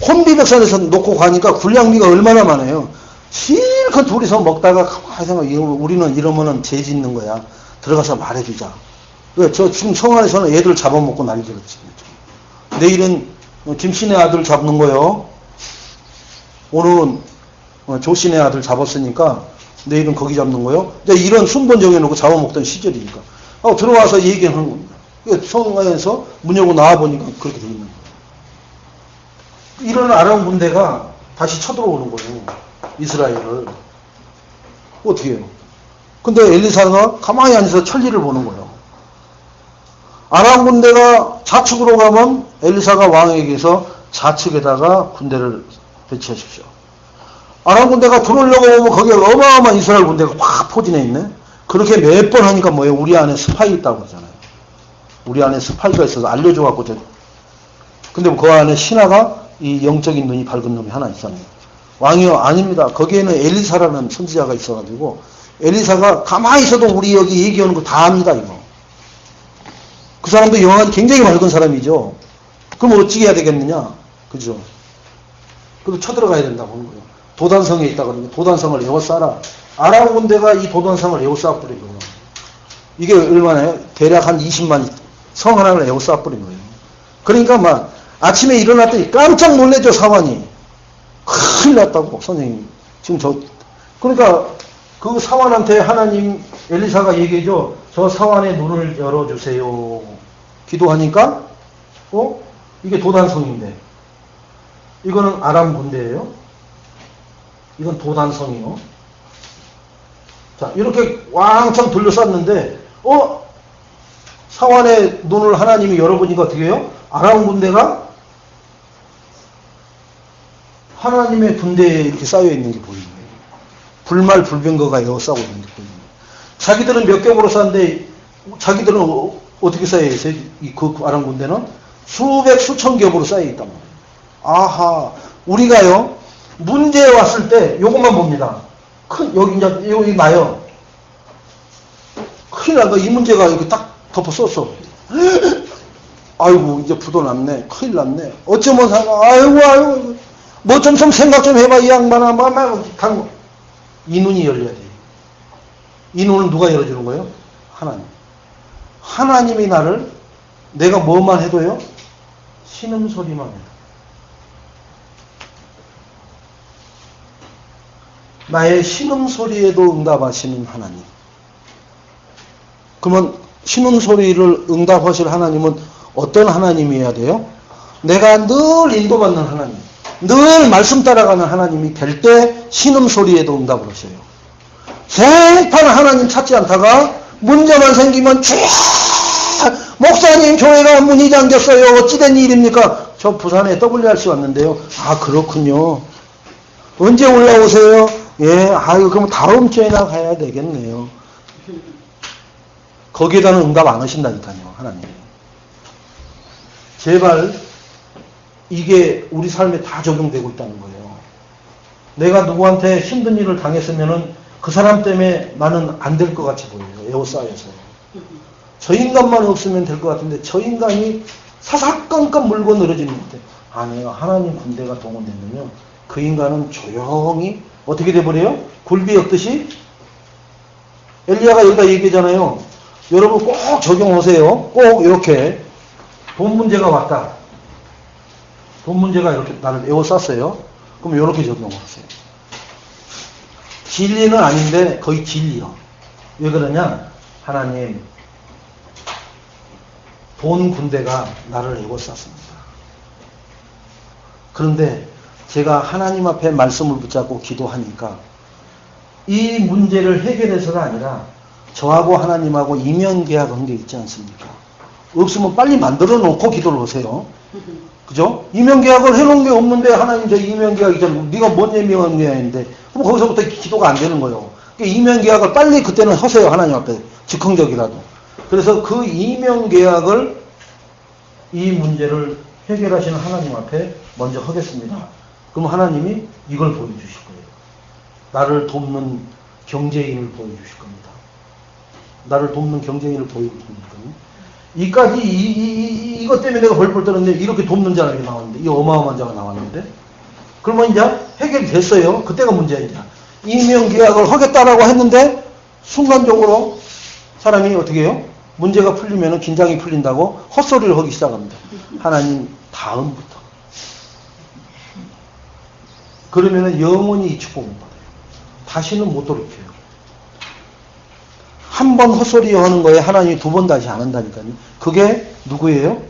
혼비백산에서 놓고 가니까 군량미가 얼마나 많아요. 실컷 둘이서 먹다가 생각 우리는 이러면은 죄 짓는 거야. 들어가서 말해주자. 왜? 저 지금 성 안에서는 애들 잡아먹고 난리 들었지. 내일은 김씨네 아들 잡는 거요. 오늘은 조씨네 아들 잡았으니까 내일은 거기 잡는 거요. 이런 순번 정해놓고 잡아먹던 시절이니까. 들어와서 얘기하는 겁니다. 성에서 문 열고 나와보니까 그렇게 되어 있는 거예요. 이런 아람 군대가 다시 쳐들어오는 거예요. 이스라엘을. 어떻게 해요? 근데 엘리사가 가만히 앉아서 천리를 보는 거예요. 아람 군대가 좌측으로 가면 엘리사가 왕에게서 좌측에다가 군대를 배치하십시오. 아람 군대가 들어오려고 보면 거기에 어마어마한 이스라엘 군대가 확 포진해 있네. 그렇게 몇 번 하니까 뭐예요? 우리 안에 스파이 있다고 그러잖아요. 우리 안에 스파이가 있어서 알려줘갖고. 근데 그 안에 신하가 이 영적인 눈이 밝은 놈이 하나 있었네요. 왕이요? 아닙니다. 거기에는 엘리사라는 선지자가 있어가지고 엘리사가 가만히 있어도 우리 여기 얘기하는 거 다 압니다. 이거. 그 사람도 영안이 굉장히 밝은 사람이죠. 그럼 어찌 해야 되겠느냐? 그죠? 그래도 쳐들어가야 된다고 하는 거예요. 도단성에 있다 그러면 도단성을 에워싸라. 아람 군대가 이 도단성을 에워싸버린 거예요. 이게 얼마나요? 대략 한 20만 성 하나를 에워싸버린 거예요. 그러니까 막 아침에 일어났더니 깜짝 놀래죠, 사환이. 큰일 났다고, 선생님. 지금 그러니까 그 사환한테 하나님, 엘리사가 얘기해줘. 저 사환의 눈을 열어주세요. 기도하니까, 이게 도단성인데. 이거는 아람 군대예요. 이건 도단성이요. 자, 이렇게 왕창 둘러쌌는데, 사환의 눈을 하나님이 열어보니까 어떻게 해요? 아람 군대가 하나님의 군대에 이렇게 쌓여있는 게 보이는 거예요. 불말불병거가 에워싸고 있는 게 보이는 거예요. 자기들은 몇 겹으로 쌓는데 자기들은 어떻게 쌓여있어요? 그 아람 군대는 수백 수천 겹으로 쌓여있단 말이에요. 아하, 우리가요 문제에 왔을 때 요것만 봅니다. 여기 나요. 큰일 난다. 이 문제가 이렇게 딱 덮어 썼어. 아이고, 이제 부도 났네. 큰일 났네. 어쩌면 아이고. 뭐 좀 생각 좀 해봐, 이 양반아. 이 눈이 열려야 돼. 이 눈은 누가 열어주는 거예요? 하나님. 하나님이 나를, 내가 뭐만 해도요? 신음소리만 해도. 나의 신음소리에도 응답하시는 하나님. 그러면 신음소리를 응답하실 하나님은 어떤 하나님이어야 돼요? 내가 늘 인도받는 하나님, 늘 말씀 따라가는 하나님이 될 때 신음소리에도 응답을 하셔요. 생판 하나님 찾지 않다가 문제만 생기면 목사님 교회가 문이 잠겼어요. 어찌된 일입니까? 저 부산에 WRC 왔는데요. 아, 그렇군요. 언제 올라오세요? 예, 아유, 그럼 다음 주에나 가야 되겠네요. 거기에다는 응답 안 하신다니까요, 하나님. 제발 이게 우리 삶에 다 적용되고 있다는 거예요. 내가 누구한테 힘든 일을 당했으면은 그 사람 때문에 나는 안 될 것 같이 보여요. 에워싸여서. 저 인간만 없으면 될 것 같은데 저 인간이 사사건건 물고 늘어지는 것 같아요. 아니에요. 하나님 군대가 동원되면요. 그 인간은 조용히 어떻게 돼버려요? 굴비 엮듯이. 엘리야가 여기다 얘기하잖아요. 여러분 꼭 적용하세요. 꼭 이렇게 돈 문제가 왔다. 돈 문제가 이렇게 나를 에워쌌어요. 그럼 이렇게 적용하세요. 진리는 아닌데 거의 진리요. 왜 그러냐? 하나님, 돈 군대가 나를 에워쌌습니다. 그런데 제가 하나님 앞에 말씀을 붙잡고 기도하니까 이 문제를 해결해서가 아니라 저하고 하나님하고 이면계약한 게 있지 않습니까? 없으면 빨리 만들어 놓고 기도를 하세요. 그죠? 이면계약을 해놓은 게 없는데 하나님 저 이면계약이잖아. 네가 뭔 이면계약인데 그럼 거기서부터 기도가 안 되는 거예요. 그러니까 이면계약을 빨리 그때는 하세요. 하나님 앞에 즉흥적이라도. 그래서 그 이면계약을 이 문제를 해결하시는 하나님 앞에 먼저 하겠습니다. 그럼 하나님이 이걸 보여주실 거예요. 나를 돕는 경제인을 보여주실 겁니다. 나를 돕는 경제인을 보여주실 거예요. 이까지 이것 때문에 내가 벌벌 떨었는데 이렇게 돕는 자가 나왔는데 이 어마어마한 자가 나왔는데 그러면 이제 해결이 됐어요. 그때가 문제야. 이제 이명계약을 하겠다라고 했는데 순간적으로 사람이 어떻게 해요? 문제가 풀리면 긴장이 풀린다고 헛소리를 하기 시작합니다. 하나님 다음부터 그러면은 영원히 이 축복을 받아요. 다시는 못 돌이켜요. 한 번 헛소리 하는 거에 하나님이 두 번 다시 안 한다니까요. 그게 누구예요?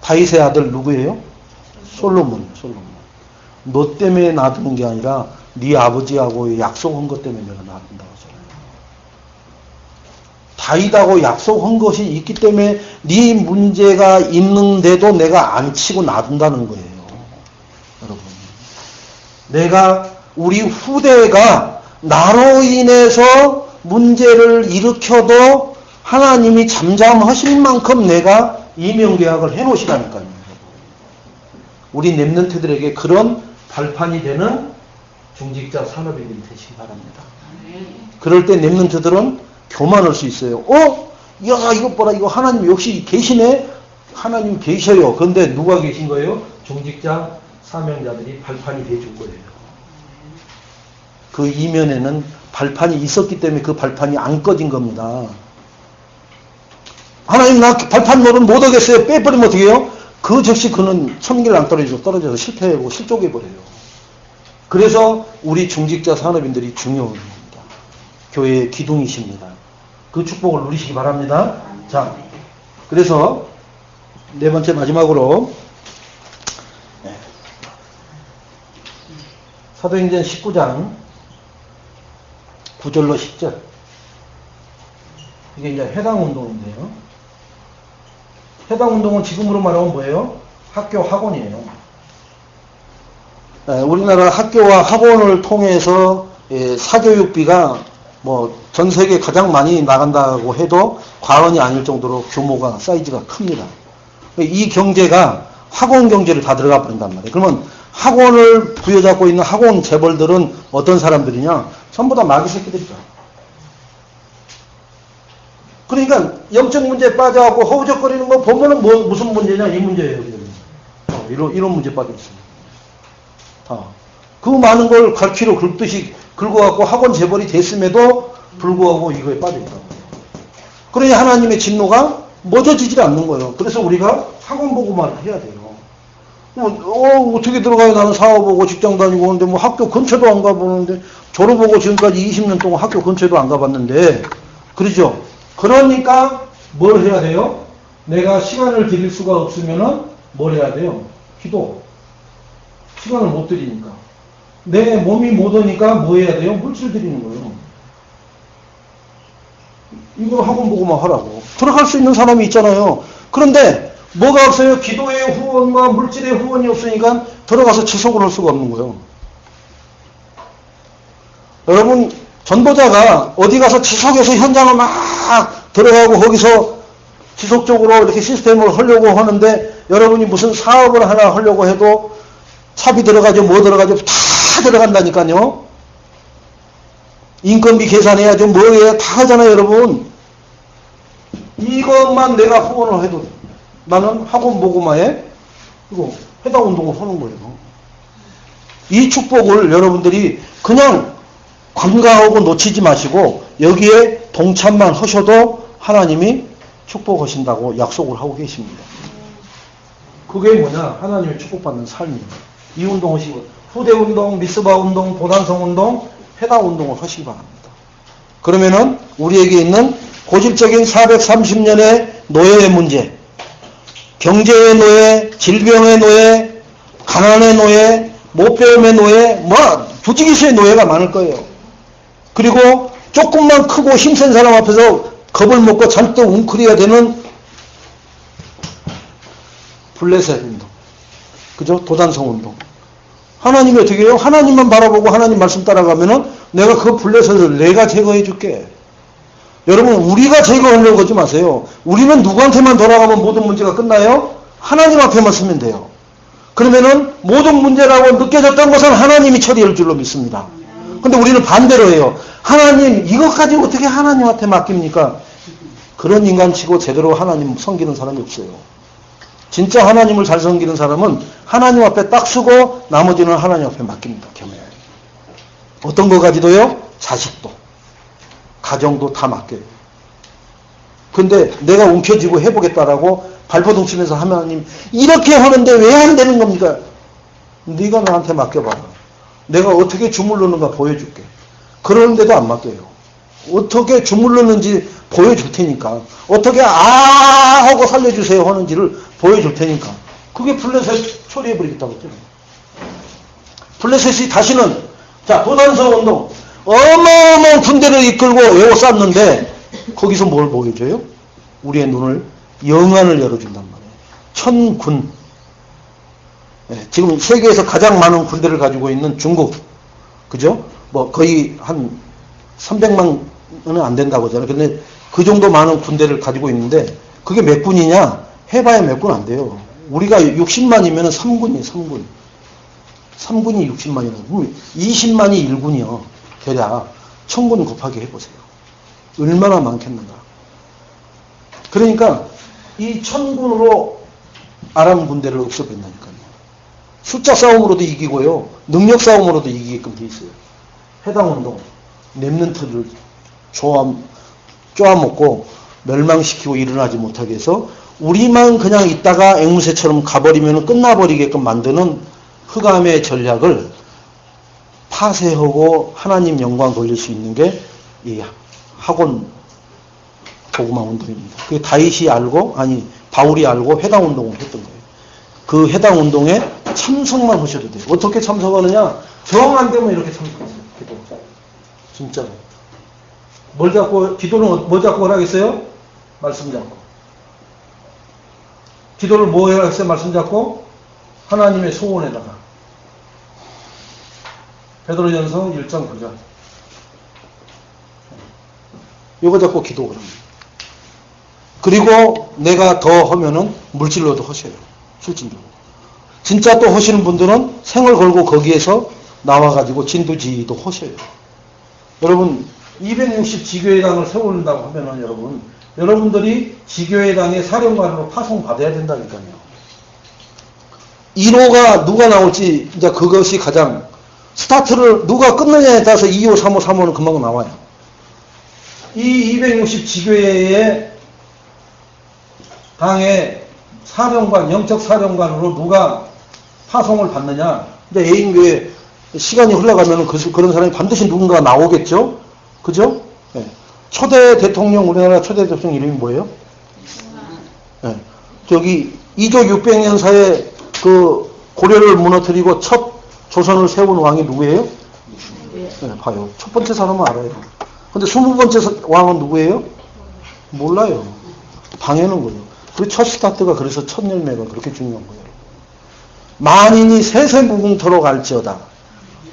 다윗의 아들 누구예요? 솔로몬. 너 때문에 놔두는 게 아니라 네 아버지하고 약속한 것 때문에 내가 놔둔다고 하잖아요. 다윗하고 약속한 것이 있기 때문에 네 문제가 있는데도 내가 안 치고 놔둔다는 거예요. 여러분. 내가 우리 후대가 나로 인해서 문제를 일으켜도 하나님이 잠잠하실 만큼 내가 이명계약을 해놓으시라니까요. 우리 랩런트들에게 그런 발판이 되는 중직자 산업인들이 되시기 바랍니다. 그럴 때 랩런트들은 교만할 수 있어요. 야, 이것 봐라. 이거 하나님 역시 계시네? 하나님 계셔요. 그런데 누가 계신 거예요? 중직자 사명자들이 발판이 돼준 거예요. 그 이면에는 발판이 있었기 때문에 그 발판이 안 꺼진 겁니다. 하나님 나 발판 노릇 못 하겠어요. 빼버리면 어떻게 해요? 그 즉시 그는 천길 안 떨어져서 실패하고 실족해버려요. 그래서 우리 중직자 산업인들이 중요한 겁니다. 교회의 기둥이십니다. 그 축복을 누리시기 바랍니다. 자, 그래서 네 번째 마지막으로 사도행전 19장 9절로 10절. 이게 이제 해당운동인데요. 해당운동은 지금으로 말하면 뭐예요? 학교 학원이에요. 우리나라 학교와 학원을 통해서 사교육비가 뭐 전 세계 가장 많이 나간다고 해도 과언이 아닐 정도로 규모가 사이즈가 큽니다. 이 경제가 학원 경제를 다 들어가 버린단 말이에요. 그러면 학원을 부여잡고 있는 학원 재벌들은 어떤 사람들이냐? 전부 다 마귀 새끼들이죠. 그러니까 영적 문제에 빠져갖고 허우적거리는 거 보면은 무슨 문제냐? 이 문제예요. 이런 문제 빠져 있습니다. 그 많은 걸 갈퀴로 긁듯이 긁어갖고 학원 재벌이 됐음에도 불구하고 이거에 빠져 있다고. 그러니 하나님의 진노가 멎어지질 않는 거예요. 그래서 우리가 학원 보고만 해야 돼요. 어떻게 들어가요? 나는 사업하고 직장 다니고 오는데 뭐 학교 근처도 안 가보는데 졸업하고 지금까지 20년 동안 학교 근처도 안 가봤는데 그러죠? 그러니까 뭘 해야 돼요? 내가 시간을 드릴 수가 없으면은 뭘 해야 돼요? 기도. 시간을 못 드리니까. 내 몸이 못 오니까 뭐 해야 돼요? 물질 드리는 거예요. 이거 학원 보고만 하라고. 들어갈 수 있는 사람이 있잖아요. 그런데 뭐가 없어요? 기도의 후원과 물질의 후원이 없으니까 들어가서 지속을 할 수가 없는 거예요. 여러분 전도자가 어디 가서 지속해서 현장을 막 들어가고 거기서 지속적으로 이렇게 시스템을 하려고 하는데 여러분이 무슨 사업을 하나 하려고 해도 차비 들어가죠, 뭐 들어가죠, 다 들어간다니까요. 인건비 계산해야죠, 뭐 해야 다 하잖아요, 여러분. 이것만 내가 후원을 해도 나는 학원 보고마에 이거 해당 운동을 하는 거예요. 이 축복을 여러분들이 그냥 관가하고 놓치지 마시고 여기에 동참만 하셔도 하나님이 축복하신다고 약속을 하고 계십니다. 그게 뭐냐? 하나님의 축복받는 삶이에요. 이 운동 하시고 후대 운동, 미스바 운동, 보단성 운동, 해당 운동을 하시기 바랍니다. 그러면은 우리에게 있는 고질적인 430년의 노예의 문제, 경제의 노예, 질병의 노예, 가난의 노예, 못배움의 노예, 뭐 부지기수의 노예가 많을 거예요. 그리고 조금만 크고 힘센 사람 앞에서 겁을 먹고 잔뜩 웅크려야 되는 블레셋 운동, 그죠? 도단성 운동. 하나님이 어떻게 해요? 하나님만 바라보고 하나님 말씀 따라가면은 내가 그 블레셋을 내가 제거해 줄게. 여러분 우리가 제거하려고 하지 마세요. 우리는 누구한테만 돌아가면 모든 문제가 끝나요? 하나님 앞에만 서면 돼요. 그러면은 모든 문제라고 느껴졌던 것은 하나님이 처리할 줄로 믿습니다. 근데 우리는 반대로 해요. 하나님 이것까지 어떻게 하나님한테 맡깁니까? 그런 인간치고 제대로 하나님 섬기는 사람이 없어요. 진짜 하나님을 잘 섬기는 사람은 하나님 앞에 딱 쓰고 나머지는 하나님 앞에 맡깁니다. 겸해요. 어떤 것까지도요? 자식도, 가정도 다 맡겨요. 근데 내가 움켜쥐고 해보겠다라고 발버둥 치면서 하나님 이렇게 하는데 왜 안 되는 겁니까? 네가 나한테 맡겨봐라. 내가 어떻게 주물르는가 보여줄게. 그러는데도 안 맡겨요. 어떻게 주물렀는지 보여줄 테니까. 어떻게 아 하고 살려주세요 하는지를 보여줄 테니까. 그게 블레셋 처리해버리겠다고 했잖아요. 블레셋이 다시는 자 도단서 운동 어마어마한 군대를 이끌고 에워쌌는데 거기서 뭘 보여줘요? 우리의 눈을 영안을 열어준단 말이에요. 천군. 네, 지금 세계에서 가장 많은 군대를 가지고 있는 중국. 그죠? 뭐 거의 한 300만은 안 된다고 하잖아요. 근데 그 정도 많은 군대를 가지고 있는데 그게 몇 군이냐? 해봐야 몇 군 안 돼요. 우리가 60만이면 3군이에요. 3군. 3군이 60만이라고. 20만이 1군이요. 대략 1000군 곱하기 해보세요. 얼마나 많겠는가. 그러니까 이 1000군으로 아람 군대를 없애버린다니까요. 숫자 싸움으로도 이기고요. 능력 싸움으로도 이기게끔 돼 있어요. 해당운동, 렘넌트를 쪼아먹고 멸망시키고 일어나지 못하게 해서 우리만 그냥 있다가 앵무새처럼 가버리면 끝나버리게끔 만드는 흑암의 전략을 파쇄하고 하나님 영광 돌릴 수 있는 게 이 학원 복음화 운동입니다. 그게 다윗이 알고 바울이 알고 해당 운동을 했던 거예요. 그 해당 운동에 참석만 하셔도 돼요. 어떻게 참석하느냐? 정 안 되면 이렇게 참석하세요. 기도. 진짜로. 기도는 뭐 잡고 하라겠어요? 말씀 잡고. 기도를 뭐 하라겠어요? 말씀 잡고? 하나님의 소원에다가. 베드로전서 1장 9절. 이거 잡고 기도를 합니다. 그리고 내가 더 하면은 물질로도 하셔요. 실질적으로. 진짜 또 하시는 분들은 생을 걸고 거기에서 나와가지고 진두지휘도 하셔요. 여러분 260 지교회당을 세운다고 하면은 여러분들이 지교회당의 사령관으로 파송받아야 된다니까요. 1호가 누가 나올지 이제 그것이 가장 스타트를 누가 끊느냐에 따라서 2호, 3호, 3호는 금방 나와요. 이 260 지교회의 당의 사령관, 영적 사령관으로 누가 파송을 받느냐. 이제 A인교회 시간이 흘러가면 그런 사람이 반드시 누군가 나오겠죠? 그죠? 네. 우리나라 초대 대통령 이름이 뭐예요? 네. 저기, 2조 600년사에 그 고려를 무너뜨리고 첫 조선을 세운 왕이 누구예요? 네, 봐요. 첫 번째 사람은 알아요. 근데 20번째 왕은 누구예요? 몰라요. 당연한 거죠. 그 첫 스타트가 그래서 첫 열매가 그렇게 중요한 거예요. 만인이 세세무궁토록 알지어다.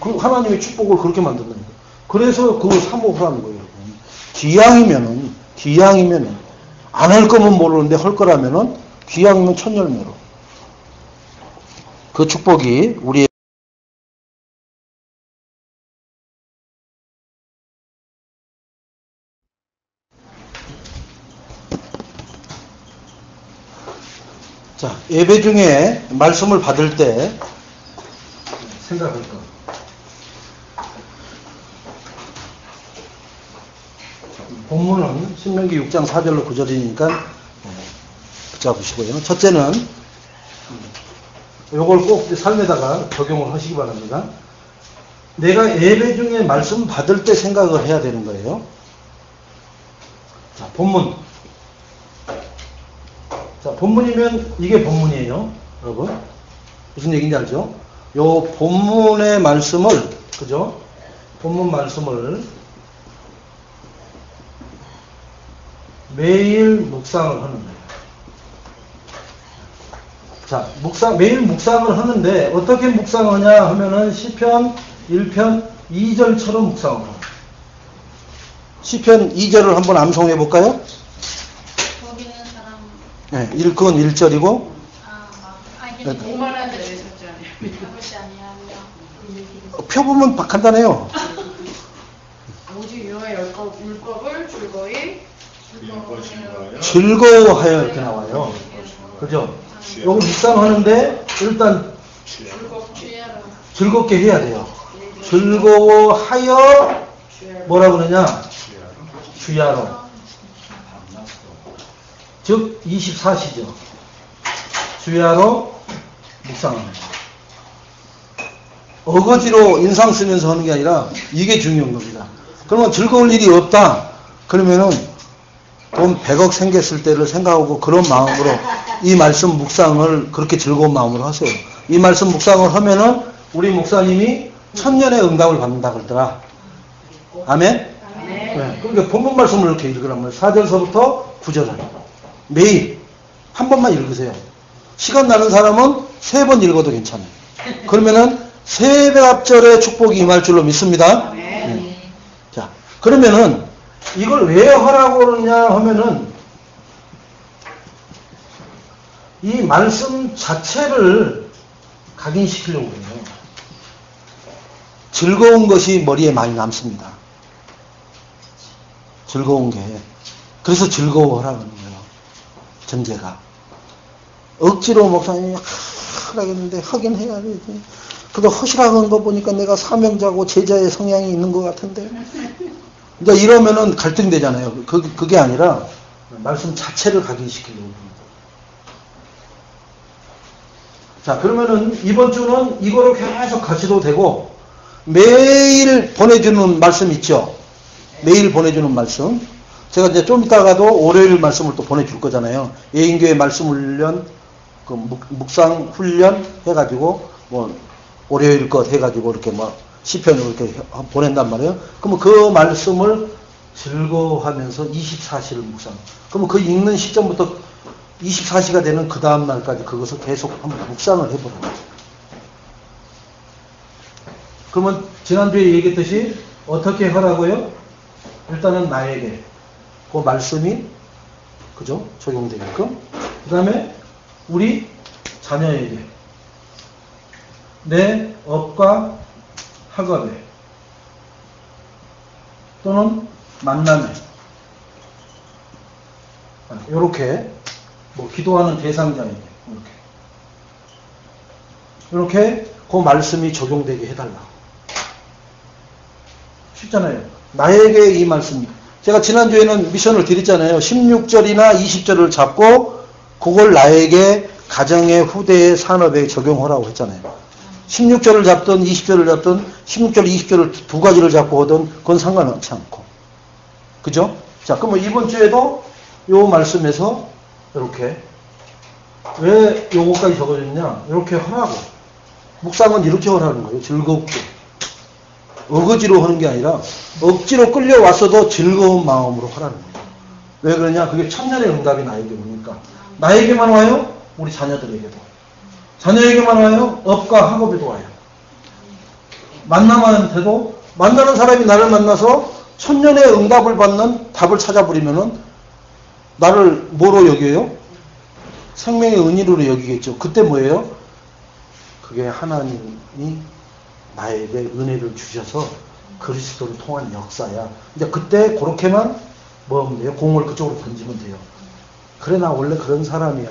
그 하나님의 축복을 그렇게 만든다는 거예요. 그래서 그걸 사모하라는 거예요. 기양이면은 안 할 거면 모르는데 할 거라면은 기양이면 첫 열매로. 그 축복이 우리의 자, 예배 중에 말씀을 받을 때 생각할 거. 본문은 신명기 6장 4절로 9절이니까 붙잡으시고요. 첫째는 이걸 꼭 삶에다가 적용을 하시기 바랍니다. 내가 예배 중에 말씀 받을 때 생각을 해야 되는 거예요. 자, 본문. 자, 본문이면 이게 본문이에요. 여러분. 무슨 얘기인지 알죠? 요 본문의 말씀을, 그죠? 본문 말씀을 매일 묵상을 하는 거예요. 자, 매일 묵상을 하는데 어떻게 묵상하냐 하면은 시편 1편 2절처럼 묵상을 합니다. 시편 2절을 한번 암송해 볼까요? 거기는 사람 네, 1절이고 오만한 데를 섰잖아요. 그것이 아니하며 펴보면 간단해요. 오직 여호와의 율법을 즐거워하여 이렇게 나와요. 그죠? 요거 묵상하는데 일단 즐겁게 해야 돼요. 즐거워하여 뭐라 그러냐? 주야로. 즉 24시죠. 주야로 묵상합니다. 어거지로 인상 쓰면서 하는 게 아니라 이게 중요한 겁니다. 그러면 즐거울 일이 없다. 그러면은 돈 100억 생겼을 때를 생각하고 그런 마음으로 이 말씀 묵상을 그렇게 즐거운 마음으로 하세요. 이 말씀 묵상을 하면은 우리 목사님이 천년의 응답을 받는다 그러더라. 아멘? 네. 그러니까 본문 말씀을 이렇게 읽으란 말이에요. 4절서부터 9절을. 매일 한 번만 읽으세요. 시간 나는 사람은 3번 읽어도 괜찮아요. 그러면은 3배합절의 축복이 임할 줄로 믿습니다. 자, 그러면은 이걸 왜 하라고 그러냐 하면은 이 말씀 자체를 각인시키려고 해요. 즐거운 것이 머리에 많이 남습니다. 즐거운 게. 그래서 즐거워하라는 거예요. 전제가. 억지로 목사님이 하라겠는데 하긴 해야 되지. 그래도 허시라는 거 보니까 내가 사명자고 제자의 성향이 있는 것 같은데. 이제 이러면은 갈등되잖아요. 그게 아니라 말씀 자체를 각인시키려고 합니다. 자, 그러면은 이번 주는 이거로 계속 가셔도 되고 매일 보내주는 말씀 있죠? 매일 보내주는 말씀. 제가 이제 좀 이따가도 월요일 말씀을 또 보내줄 거잖아요. 예인교회 말씀 훈련, 그 묵상 훈련 해가지고 뭐 월요일 것 해가지고 이렇게 뭐 시편으로 이렇게 보낸단 말이에요. 그러면 그 말씀을 즐거워하면서 24시를 묵상. 그러면 그 읽는 시점부터 24시가 되는 그 다음 날까지 그것을 계속 한번 묵상을 해보는 거예요. 그러면 지난주에 얘기했듯이 어떻게 하라고요? 일단은 나에게 그 말씀이 그죠? 적용되게끔. 그 다음에 우리 자녀에게 내 업과 학업에 또는 만남에 이렇게 뭐 기도하는 대상자에게 이렇게 그 말씀이 적용되게 해달라. 쉽잖아요. 나에게 이 말씀. 제가 지난주에는 미션을 드렸잖아요. 16절이나 20절을 잡고 그걸 나에게 가정의 후대의 산업에 적용하라고 했잖아요. 16절을 잡든 20절을 잡든 16절, 20절을 두 가지를 잡고 하든 그건 상관없지 않고. 그죠? 자, 그러면 이번 주에도 요 말씀에서 이렇게 왜 요거까지 적어졌냐? 이렇게 하라고. 묵상은 이렇게 하라는 거예요. 즐겁게. 어거지로 하는 게 아니라 억지로 끌려왔어도 즐거운 마음으로 하라는 거예요. 왜 그러냐? 그게 천년의 응답이 나에게 오니까. 나에게만 와요? 우리 자녀들에게도. 자녀에게만 와요? 업과 학업에도 와요. 만남한테도 만나는 사람이 나를 만나서 천년의 응답을 받는 답을 찾아버리면은 나를 뭐로 여겨요? 생명의 은인으로 여기겠죠. 그때 뭐예요? 그게 하나님이 나에게 은혜를 주셔서 그리스도를 통한 역사야. 이제 그때 그렇게만 뭐 하면 돼요? 공을 그쪽으로 던지면 돼요. 그래, 나 원래 그런 사람이야.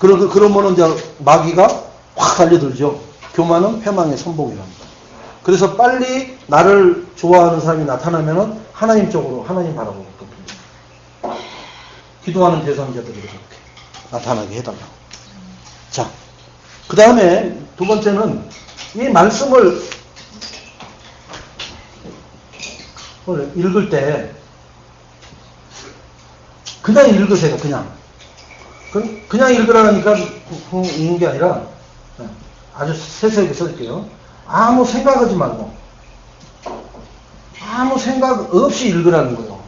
그러면은 이제 마귀가 확 달려들죠. 교만은 회망의 선봉이랍니다. 그래서 빨리 나를 좋아하는 사람이 나타나면은 하나님 쪽으로, 하나님 바라보고 있거든요. 기도하는 대상자들이 그렇게 나타나게 해달라고. 자, 그 다음에 두 번째는 이 말씀을 읽을 때 그냥 읽으세요. 그냥 읽으라니까 읽는 게 아니라 아주 세세하게 써줄게요. 아무 생각하지 말고 아무 생각 없이 읽으라는 거예요.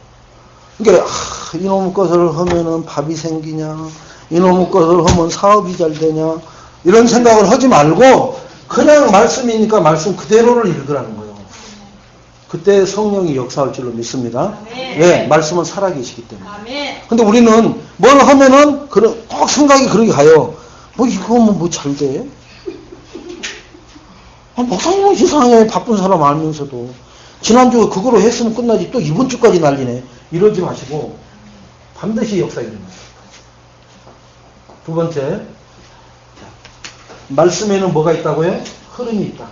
그러니까 이놈의 것을 하면은 밥이 생기냐, 이놈의 것을 하면 사업이 잘 되냐, 이런 생각을 하지 말고 그냥 말씀이니까 말씀 그대로를 읽으라는 거예요. 그때 성령이 역사할 줄로 믿습니다. 예, 말씀은 살아계시기 때문에. 근데 우리는 뭘 하면은 꼭 생각이 그렇게 가요. 뭐 이거 하면 뭐 잘 돼? 목사님은 이상해. 바쁜 사람 알면서도. 지난주 그거로 했으면 끝나지. 또 이번 주까지 난리네. 이러지 마시고 반드시 역사 일어납니다. 두 번째, 말씀에는 뭐가 있다고요? 흐름이 있다.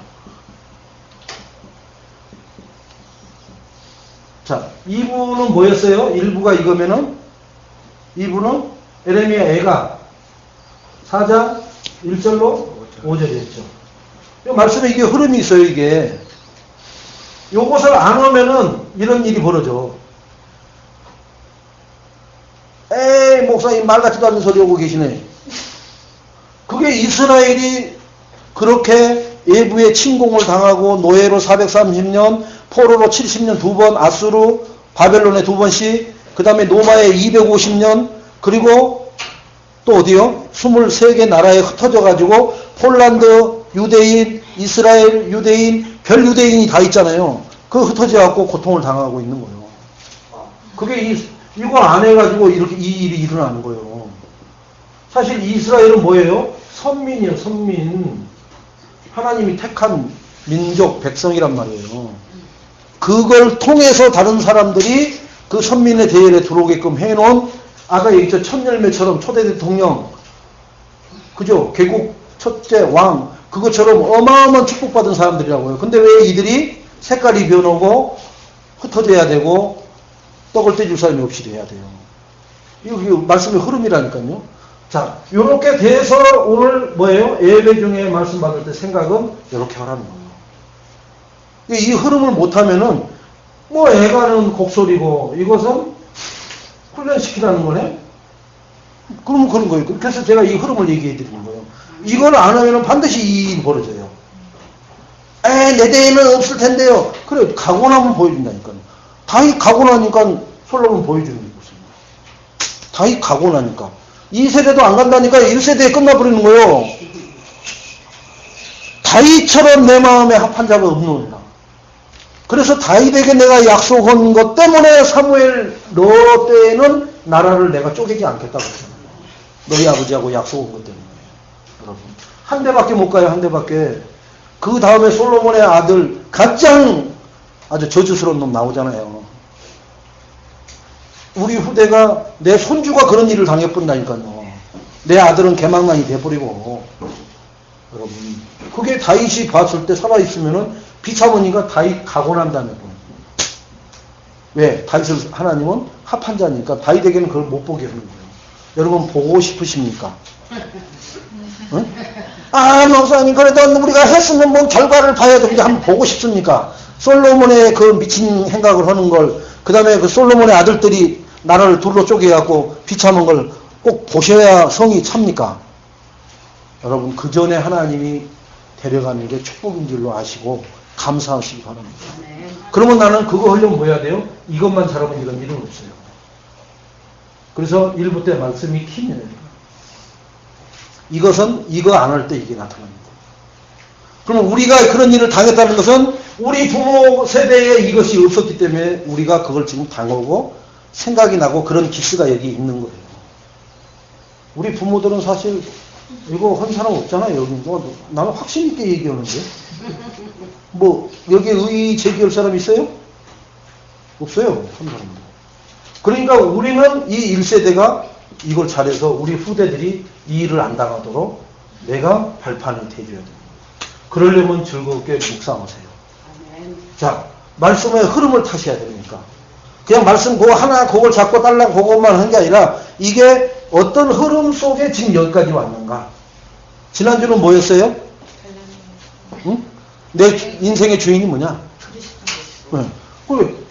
자, 2부는 뭐였어요? 1부가 이거면은 2부는 에레미야 애가 4장 1절로 5절이었죠. 이 말씀에 이게 흐름이 있어요, 이게. 요것을 안 하면은 이런 일이 벌어져. 목사님 말 같지도 않은 소리 하고 계시네. 그게 이스라엘이 그렇게 예부에 침공을 당하고 노예로 430년, 포로로 70년 2번, 아수르, 바벨론에 2번씩, 그 다음에 노마에 250년, 그리고 또 어디요? 23개 나라에 흩어져 가지고 폴란드, 유대인, 이스라엘, 유대인, 별 유대인이 다 있잖아요. 그 흩어져 갖고 고통을 당하고 있는 거예요. 그게 이걸 안 해가지고 이렇게 이 일이 일어나는 거예요. 사실 이스라엘은 뭐예요? 선민이에요, 선민. 하나님이 택한 민족, 백성이란 말이에요. 그걸 통해서 다른 사람들이 그 선민의 대열에 들어오게끔 해놓은, 아까 얘기했죠. 천열매처럼 초대 대통령, 그죠? 개국 첫째 왕, 그것처럼 어마어마한 축복받은 사람들이라고요. 근데 왜 이들이 색깔이 변하고 흩어져야 되고 떡을 떼줄 사람이 없이 돼야 돼요. 이거 말씀의 흐름이라니까요. 자, 요렇게 돼서 오늘 뭐예요? 예배 중에 말씀 받을 때 생각은 이렇게 하라는 거예요. 이 흐름을 못하면은 뭐 애가는 곡소리고 이것은 훈련시키라는 거네? 그러면 그런 거예요. 그래서 제가 이 흐름을 얘기해 드리는 거예요. 이걸 안 하면은 반드시 이 일이 벌어져요. 내 대에는 없을 텐데요. 그래, 가고 나면 보여준다니까요. 다윗 가고 나니까 솔로몬 보여주는 게 있습니다. 다윗 가고 나니까. 2세대도 안 간다니까 1세대에 끝나버리는 거예요. 다윗처럼 내 마음에 합한 자가 없노니라. 그래서 다윗에게 내가 약속한 것 때문에 사무엘 너 때에는 나라를 내가 쪼개지 않겠다고 했잖아요. 너희 아버지하고 약속한 것 때문에. 여러분. 한 대밖에 못 가요. 한 대밖에. 그 다음에 솔로몬의 아들 가장 아주 저주스러운 놈 나오잖아요. 우리 후대가 내 손주가 그런 일을 당해본다니까요. 내 아들은 개망난이 돼버리고. 여러분. 그게 다윗이 봤을 때 살아있으면은 비차머니가 다윗 가고 난 다음에 보는. 왜? 다윗을 하나님은 합한 자니까 다윗에게는 그걸 못 보게 하는 거예요. 여러분 보고 싶으십니까? 응? 목사님 그래도 우리가 했으면 뭐 결과를 봐야 되는데 한번 보고 싶습니까? 솔로몬의 그 미친 행각을 하는 걸, 그 다음에 그 솔로몬의 아들들이 나라를 둘로 쪼개갖고 비참한 걸 꼭 보셔야 성이 찹니까? 여러분 그 전에 하나님이 데려가는 게 축복인 줄로 아시고 감사하시기 바랍니다. 그러면 나는 그거 하려면 뭐 해야 돼요? 이것만 잘하면 이런 일은 없어요. 그래서 1부 때 말씀이 킵니다. 이것은 이거 안 할 때 이게 나타납니다. 그럼 우리가 그런 일을 당했다는 것은 우리 부모 세대에 이것이 없었기 때문에 우리가 그걸 지금 당하고 생각이 나고 그런 기스가 여기 있는 거예요. 우리 부모들은 사실 이거 한 사람 없잖아요. 여기 나는 확신 있게 얘기하는데 뭐 여기 의의 제기할 사람 있어요? 없어요. 한 사람도. 그러니까 우리는 이 1세대가 이걸 잘해서 우리 후대들이 이 일을 안 당하도록 내가 발판을 대줘야 됩니다. 그러려면 즐겁게 묵상하세요. 자, 말씀의 흐름을 타셔야 됩니까? 그냥 말씀 그거 하나 그걸 잡고 달랑 그것만 한 게 아니라 이게 어떤 흐름 속에 지금 여기까지 왔는가? 지난주는 뭐였어요? 응? 내 인생의 주인이 뭐냐? 네.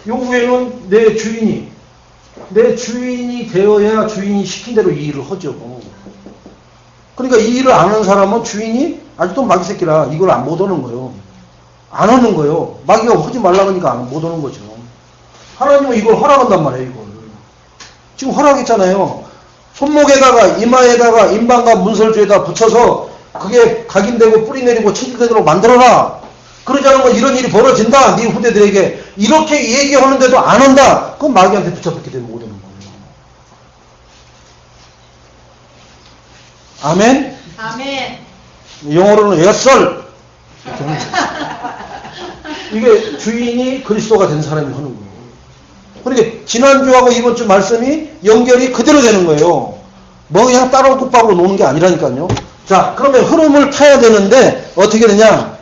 요 위에는 내 주인이 되어야 주인이 시킨 대로 이 일을 하죠. 그러니까 이 일을 안 하는 사람은 주인이 아직도 마귀 새끼라 이걸 못 하는 거예요. 안 하는 거예요. 마귀가 하지 말라고 하니까 못 하는 거죠. 하나님은 이걸 허락한단 말이에요. 이걸. 지금 허락했잖아요. 손목에다가 이마에다가 인방과 문설주에다 붙여서 그게 각인되고 뿌리 내리고 체질되도록 만들어라. 그러지 않으면 이런 일이 벌어진다. 네 후대들에게. 이렇게 얘기하는데도 안 한다. 그럼 마귀한테 붙잡혔기 때문에 못 오는 거예요. 아멘? 아멘. 영어로는 예썰. 이게 주인이 그리스도가 된 사람이 하는 거예요. 그러니까 지난주하고 이번주 말씀이 연결이 그대로 되는 거예요. 뭐 그냥 따로 국밥으로 노는 게 아니라니까요. 자, 그러면 흐름을 타야 되는데 어떻게 되냐?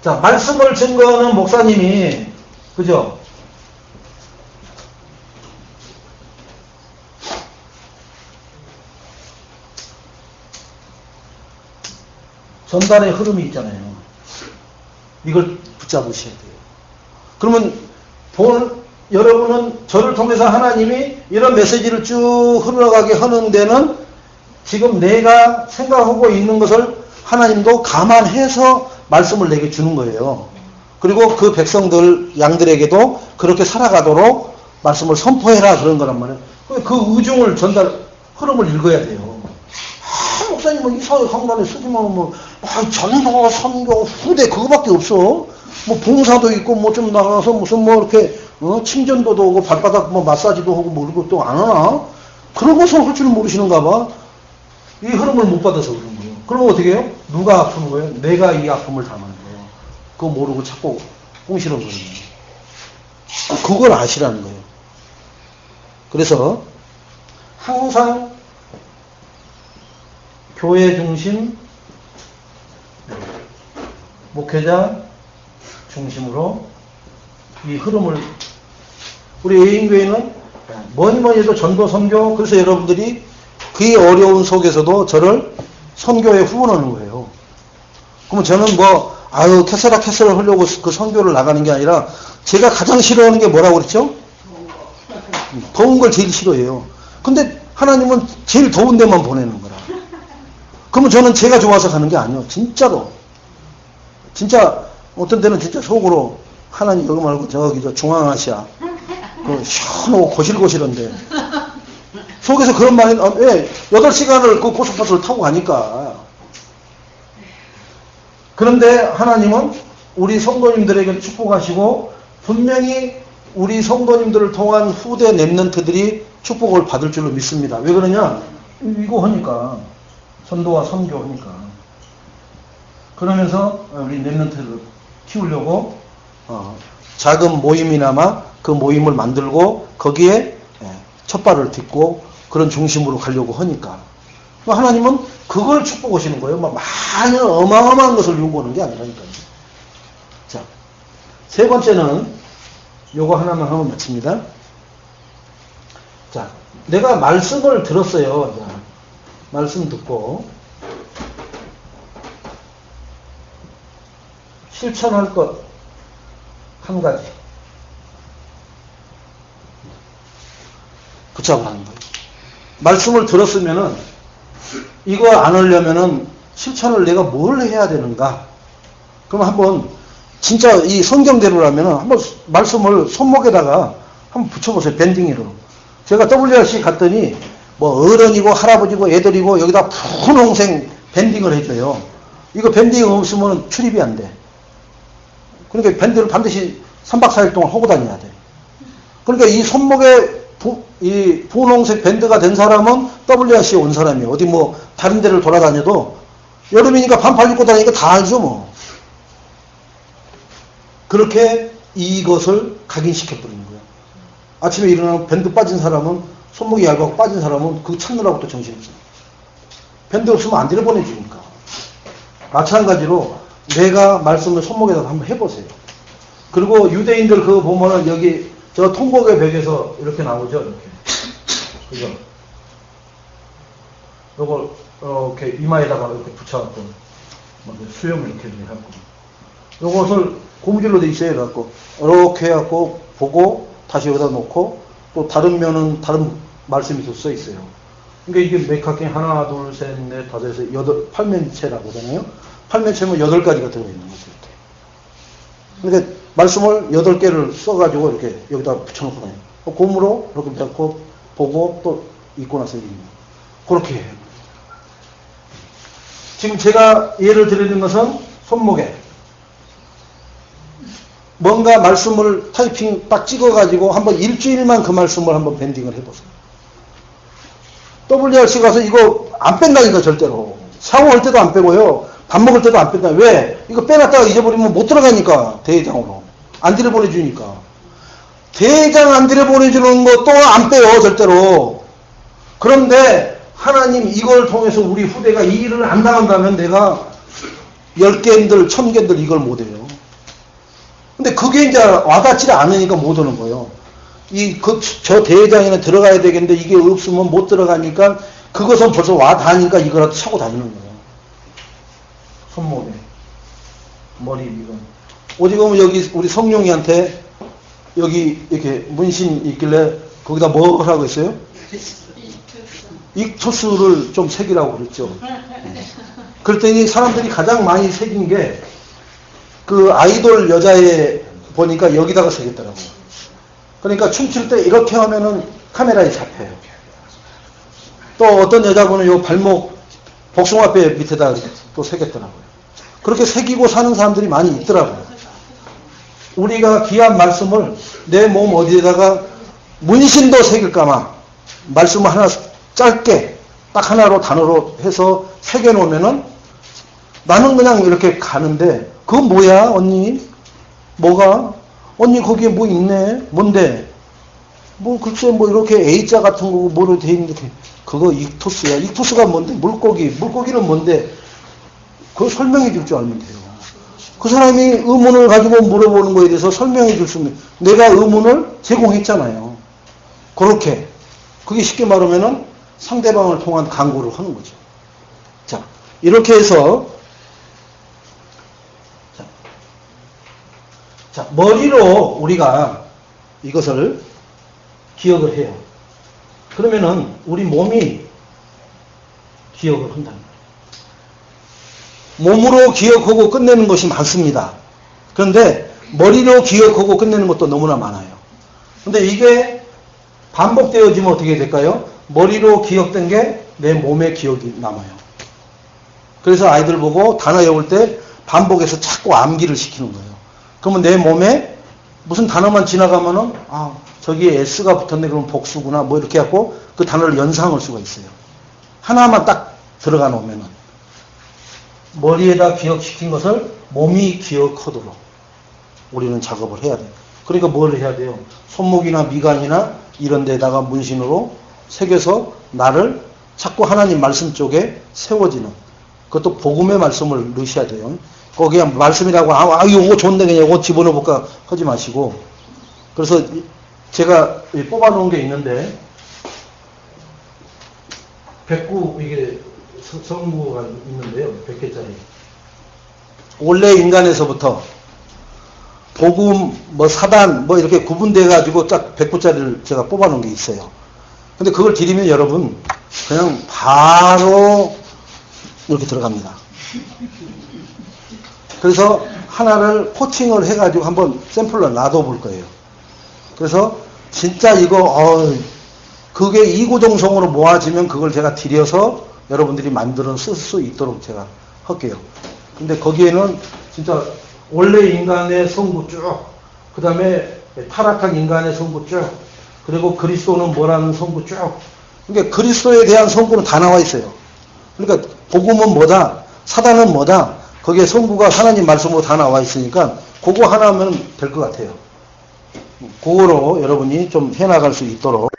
자, 말씀을 증거하는 목사님이 그죠? 전달의 흐름이 있잖아요. 이걸 붙잡으셔야 돼요. 그러면 여러분은 저를 통해서 하나님이 이런 메시지를 쭉 흘러가게 하는 데는 지금 내가 생각하고 있는 것을 하나님도 감안해서 말씀을 내게 주는 거예요. 그리고 그 백성들, 양들에게도 그렇게 살아가도록 말씀을 선포해라 그런 거란 말이에요. 그 의중을 흐름을 읽어야 돼요. 목사님은 이사회 강단에 쓰기만 하면, 전도, 선교, 후대 그거밖에 없어. 뭐 봉사도 있고, 뭐 좀 나가서 무슨 뭐 이렇게, 침전도도 하고, 발바닥 뭐 마사지도 하고, 뭐 이런 것도 안 하나? 그런 것을 할 줄 모르시는가 봐. 이 흐름을 못 받아서 그런 거예요. 그러면 어떻게 해요? 누가 아픈 거예요? 내가 이 아픔을 당하는 거예요. 그거 모르고 자꾸 꽁시렁 거리는 거예요. 그걸 아시라는 거예요. 그래서 항상 교회 중심, 목회자 중심으로 이 흐름을, 우리 애인교회는 뭐니 해도 전도 선교, 그래서 여러분들이 그 어려운 속에서도 저를 선교에 후원하는 거예요. 그러면 저는 캐서라 하려고 그 선교를 나가는 게 아니라 제가 가장 싫어하는 게 뭐라고 그랬죠? 더운 걸 제일 싫어해요. 근데 하나님은 제일 더운 데만 보내는 거라. 그러면 저는 제가 좋아서 가는 게 아니에요. 진짜로. 진짜 어떤 때는 진짜 속으로 하나님 여기 말고 저기 중앙아시아 시원하고 고실고실한데 속에서 그런 말이 8시간을 그 고속버스를 타고 가니까. 그런데 하나님은 우리 성도님들에게 축복하시고 분명히 우리 성도님들을 통한 후대 랩런트들이 축복을 받을 줄로 믿습니다. 왜 그러냐? 이거 하니까. 전도와 선교하니까. 그러면서 우리 랩런트를 키우려고 작은 모임이나마 그 모임을 만들고 거기에 첫발을 딛고 그런 중심으로 가려고 하니까. 하나님은 그걸 축복하시는 거예요. 많은 어마어마한 것을 요구하는 게 아니라니까요. 자, 세 번째는 요거 하나만 하면 마칩니다. 자, 내가 말씀을 들었어요. 자, 말씀 듣고 실천할 것 한 가지 붙잡으라는 거예요. 말씀을 들었으면은 이거 안 하려면은 실천을 내가 뭘 해야 되는가? 그럼 한번 진짜 이 성경대로라면은 한번 말씀을 손목에다가 한번 붙여보세요. 밴딩으로. 제가 WRC 갔더니 뭐 어른이고 할아버지고 애들이고 여기다 분홍색 밴딩을 해줘요. 이거 밴딩 없으면 출입이 안 돼. 그러니까 밴드를 반드시 3박 4일 동안 하고 다녀야 돼. 그러니까 이 손목에 이 분홍색 밴드가 된 사람은 WRC에 온 사람이에요. 어디 뭐 다른 데를 돌아다녀도 여름이니까 반팔 입고 다니니까 다 알죠 뭐. 그렇게 이것을 각인시켜버리는 거예요. 아침에 일어나면 밴드 빠진 사람은 손목이 얇고 빠진 사람은 그거 찾느라고 또 정신없어요. 밴드 없으면 안 들여보내주니까. 마찬가지로 내가 말씀을 손목에다가 한번 해보세요. 그리고 유대인들 그거 보면은 여기 저 통곡의 벽에서 이렇게 나오죠. 이렇게. 그죠? 요걸 이렇게 이마에다가 이렇게 붙여갖고 수염을 이렇게 해갖고 요것을 고무줄로 돼 있어요. 그래갖고 이렇게 해갖고 보고 다시 여기다 놓고 또 다른 면은 다른 말씀이 또 써 있어요. 그러니까 이게 몇 각기 하나, 둘, 셋, 넷, 다섯, 여섯, 여덟, 팔면체라고 하잖아요. 팔면체면 8가지가 들어있는 거죠. 이렇게. 그러니까 말씀을 8개를 써가지고 이렇게 여기다 붙여놓고 다녀요. 고무로 이렇게 잡고 보고 또 읽고 나서 읽는 그렇게 해요. 지금 제가 예를 드리는 것은 손목에 뭔가 말씀을 타이핑 딱 찍어가지고 한번 일주일만 그 말씀을 한번 밴딩을 해보세요. WRC 가서 이거 안 뺀다니까 절대로. 샤워할 때도 안 빼고요. 밥 먹을 때도 안 뺀다. 왜? 이거 빼놨다가 잊어버리면 못 들어가니까 대회장으로. 안 들여보내주니까. 대회장 안 들여보내주는 거 또 안 빼요 절대로. 그런데 하나님 이걸 통해서 우리 후대가 이 일을 안 나간다면 내가 10개인들 1000개인들 이걸 못해요. 근데 그게 이제 와닿지 않으니까 못 오는 거예요. 저 대회장에는 들어가야 되겠는데 이게 없으면 못 들어가니까 그것은 벌써 와닿으니까 이거라도 차고 다니는 거예요. 손목에. 머리 이건. 어디 보면 여기 우리 성룡이한테 여기 이렇게 문신 있길래 거기다 뭐 하라고 했어요? 익투스를 좀 새기라고 그랬죠. 그랬더니 사람들이 가장 많이 새긴 게 그 아이돌 여자애 보니까 여기다가 새겼더라고요. 그러니까 춤출 때 이렇게 하면은 카메라에 잡혀요. 또 어떤 여자분은 요 발목 복숭아뼈 밑에다 또 새겼더라고요. 그렇게 새기고 사는 사람들이 많이 있더라고요. 우리가 귀한 말씀을 내 몸 어디에다가 문신도 새길까마 말씀을 하나 짧게 딱 하나로 단어로 해서 새겨놓으면은 나는 그냥 이렇게 가는데 그건 뭐야 언니? 뭐가? 언니 거기에 뭐 있네? 뭔데? 뭐 글쎄 뭐 이렇게 A자 같은 거고 뭐로 돼 있는데 그거 익투스야. 익투스가 뭔데? 물고기는 뭔데? 그거 설명해 줄 줄 알면 돼요. 그 사람이 의문을 가지고 물어보는 거에 대해서 설명해 줄 수 있는 내가 의문을 제공했잖아요. 그렇게 그게 쉽게 말하면은 상대방을 통한 강구를 하는 거죠. 자, 이렇게 해서 자, 머리로 우리가 이것을 기억을 해요. 그러면은 우리 몸이 기억을 한다는 거예요. 몸으로 기억하고 끝내는 것이 많습니다. 그런데 머리로 기억하고 끝내는 것도 너무나 많아요. 근데 이게 반복되어지면 어떻게 될까요? 머리로 기억된 게 내 몸에 기억이 남아요. 그래서 아이들 보고 단어 외울 때 반복해서 자꾸 암기를 시키는 거예요. 그러면 내 몸에 무슨 단어만 지나가면은 아 저기에 S가 붙었네 그러면 복수구나 뭐 이렇게 하고 그 단어를 연상할 수가 있어요. 하나만 딱 들어가 놓으면은 머리에다 기억시킨 것을 몸이 기억하도록 우리는 작업을 해야 돼요. 그러니까 뭘 해야 돼요? 손목이나 미간이나 이런 데다가 문신으로 새겨서 나를 자꾸 하나님 말씀 쪽에 세워지는 그것도 복음의 말씀을 넣으셔야 돼요. 거기에 말씀이라고 이거 좋은데 그냥 이거 집어넣어볼까 하지 마시고 그래서 제가 뽑아놓은 게 있는데 백구 이게 성구가 있는데요. 100개짜리 원래 인간에서부터 복음 뭐 사단 뭐 이렇게 구분돼 가지고 딱 100구짜리를 제가 뽑아놓은 게 있어요. 근데 그걸 드리면 여러분 그냥 바로 이렇게 들어갑니다. 그래서 하나를 코팅을 해가지고 한번 샘플로 놔둬볼 거예요. 그래서 진짜 이거 그게 이구동성으로 모아지면 그걸 제가 드려서 여러분들이 만들어 쓸 수 있도록 제가 할게요. 근데 거기에는 진짜 원래 인간의 성부 쭉, 그 다음에 타락한 인간의 성부 쭉, 그리고 그리스도는 뭐라는 성부 쭉. 그러니까 그리스도에 대한 성부는 다 나와 있어요. 그러니까 복음은 뭐다, 사단은 뭐다. 거기에 성부가 하나님 말씀으로 다 나와 있으니까 그거 하나 하면 될 것 같아요. 그거로 여러분이 좀 해나갈 수 있도록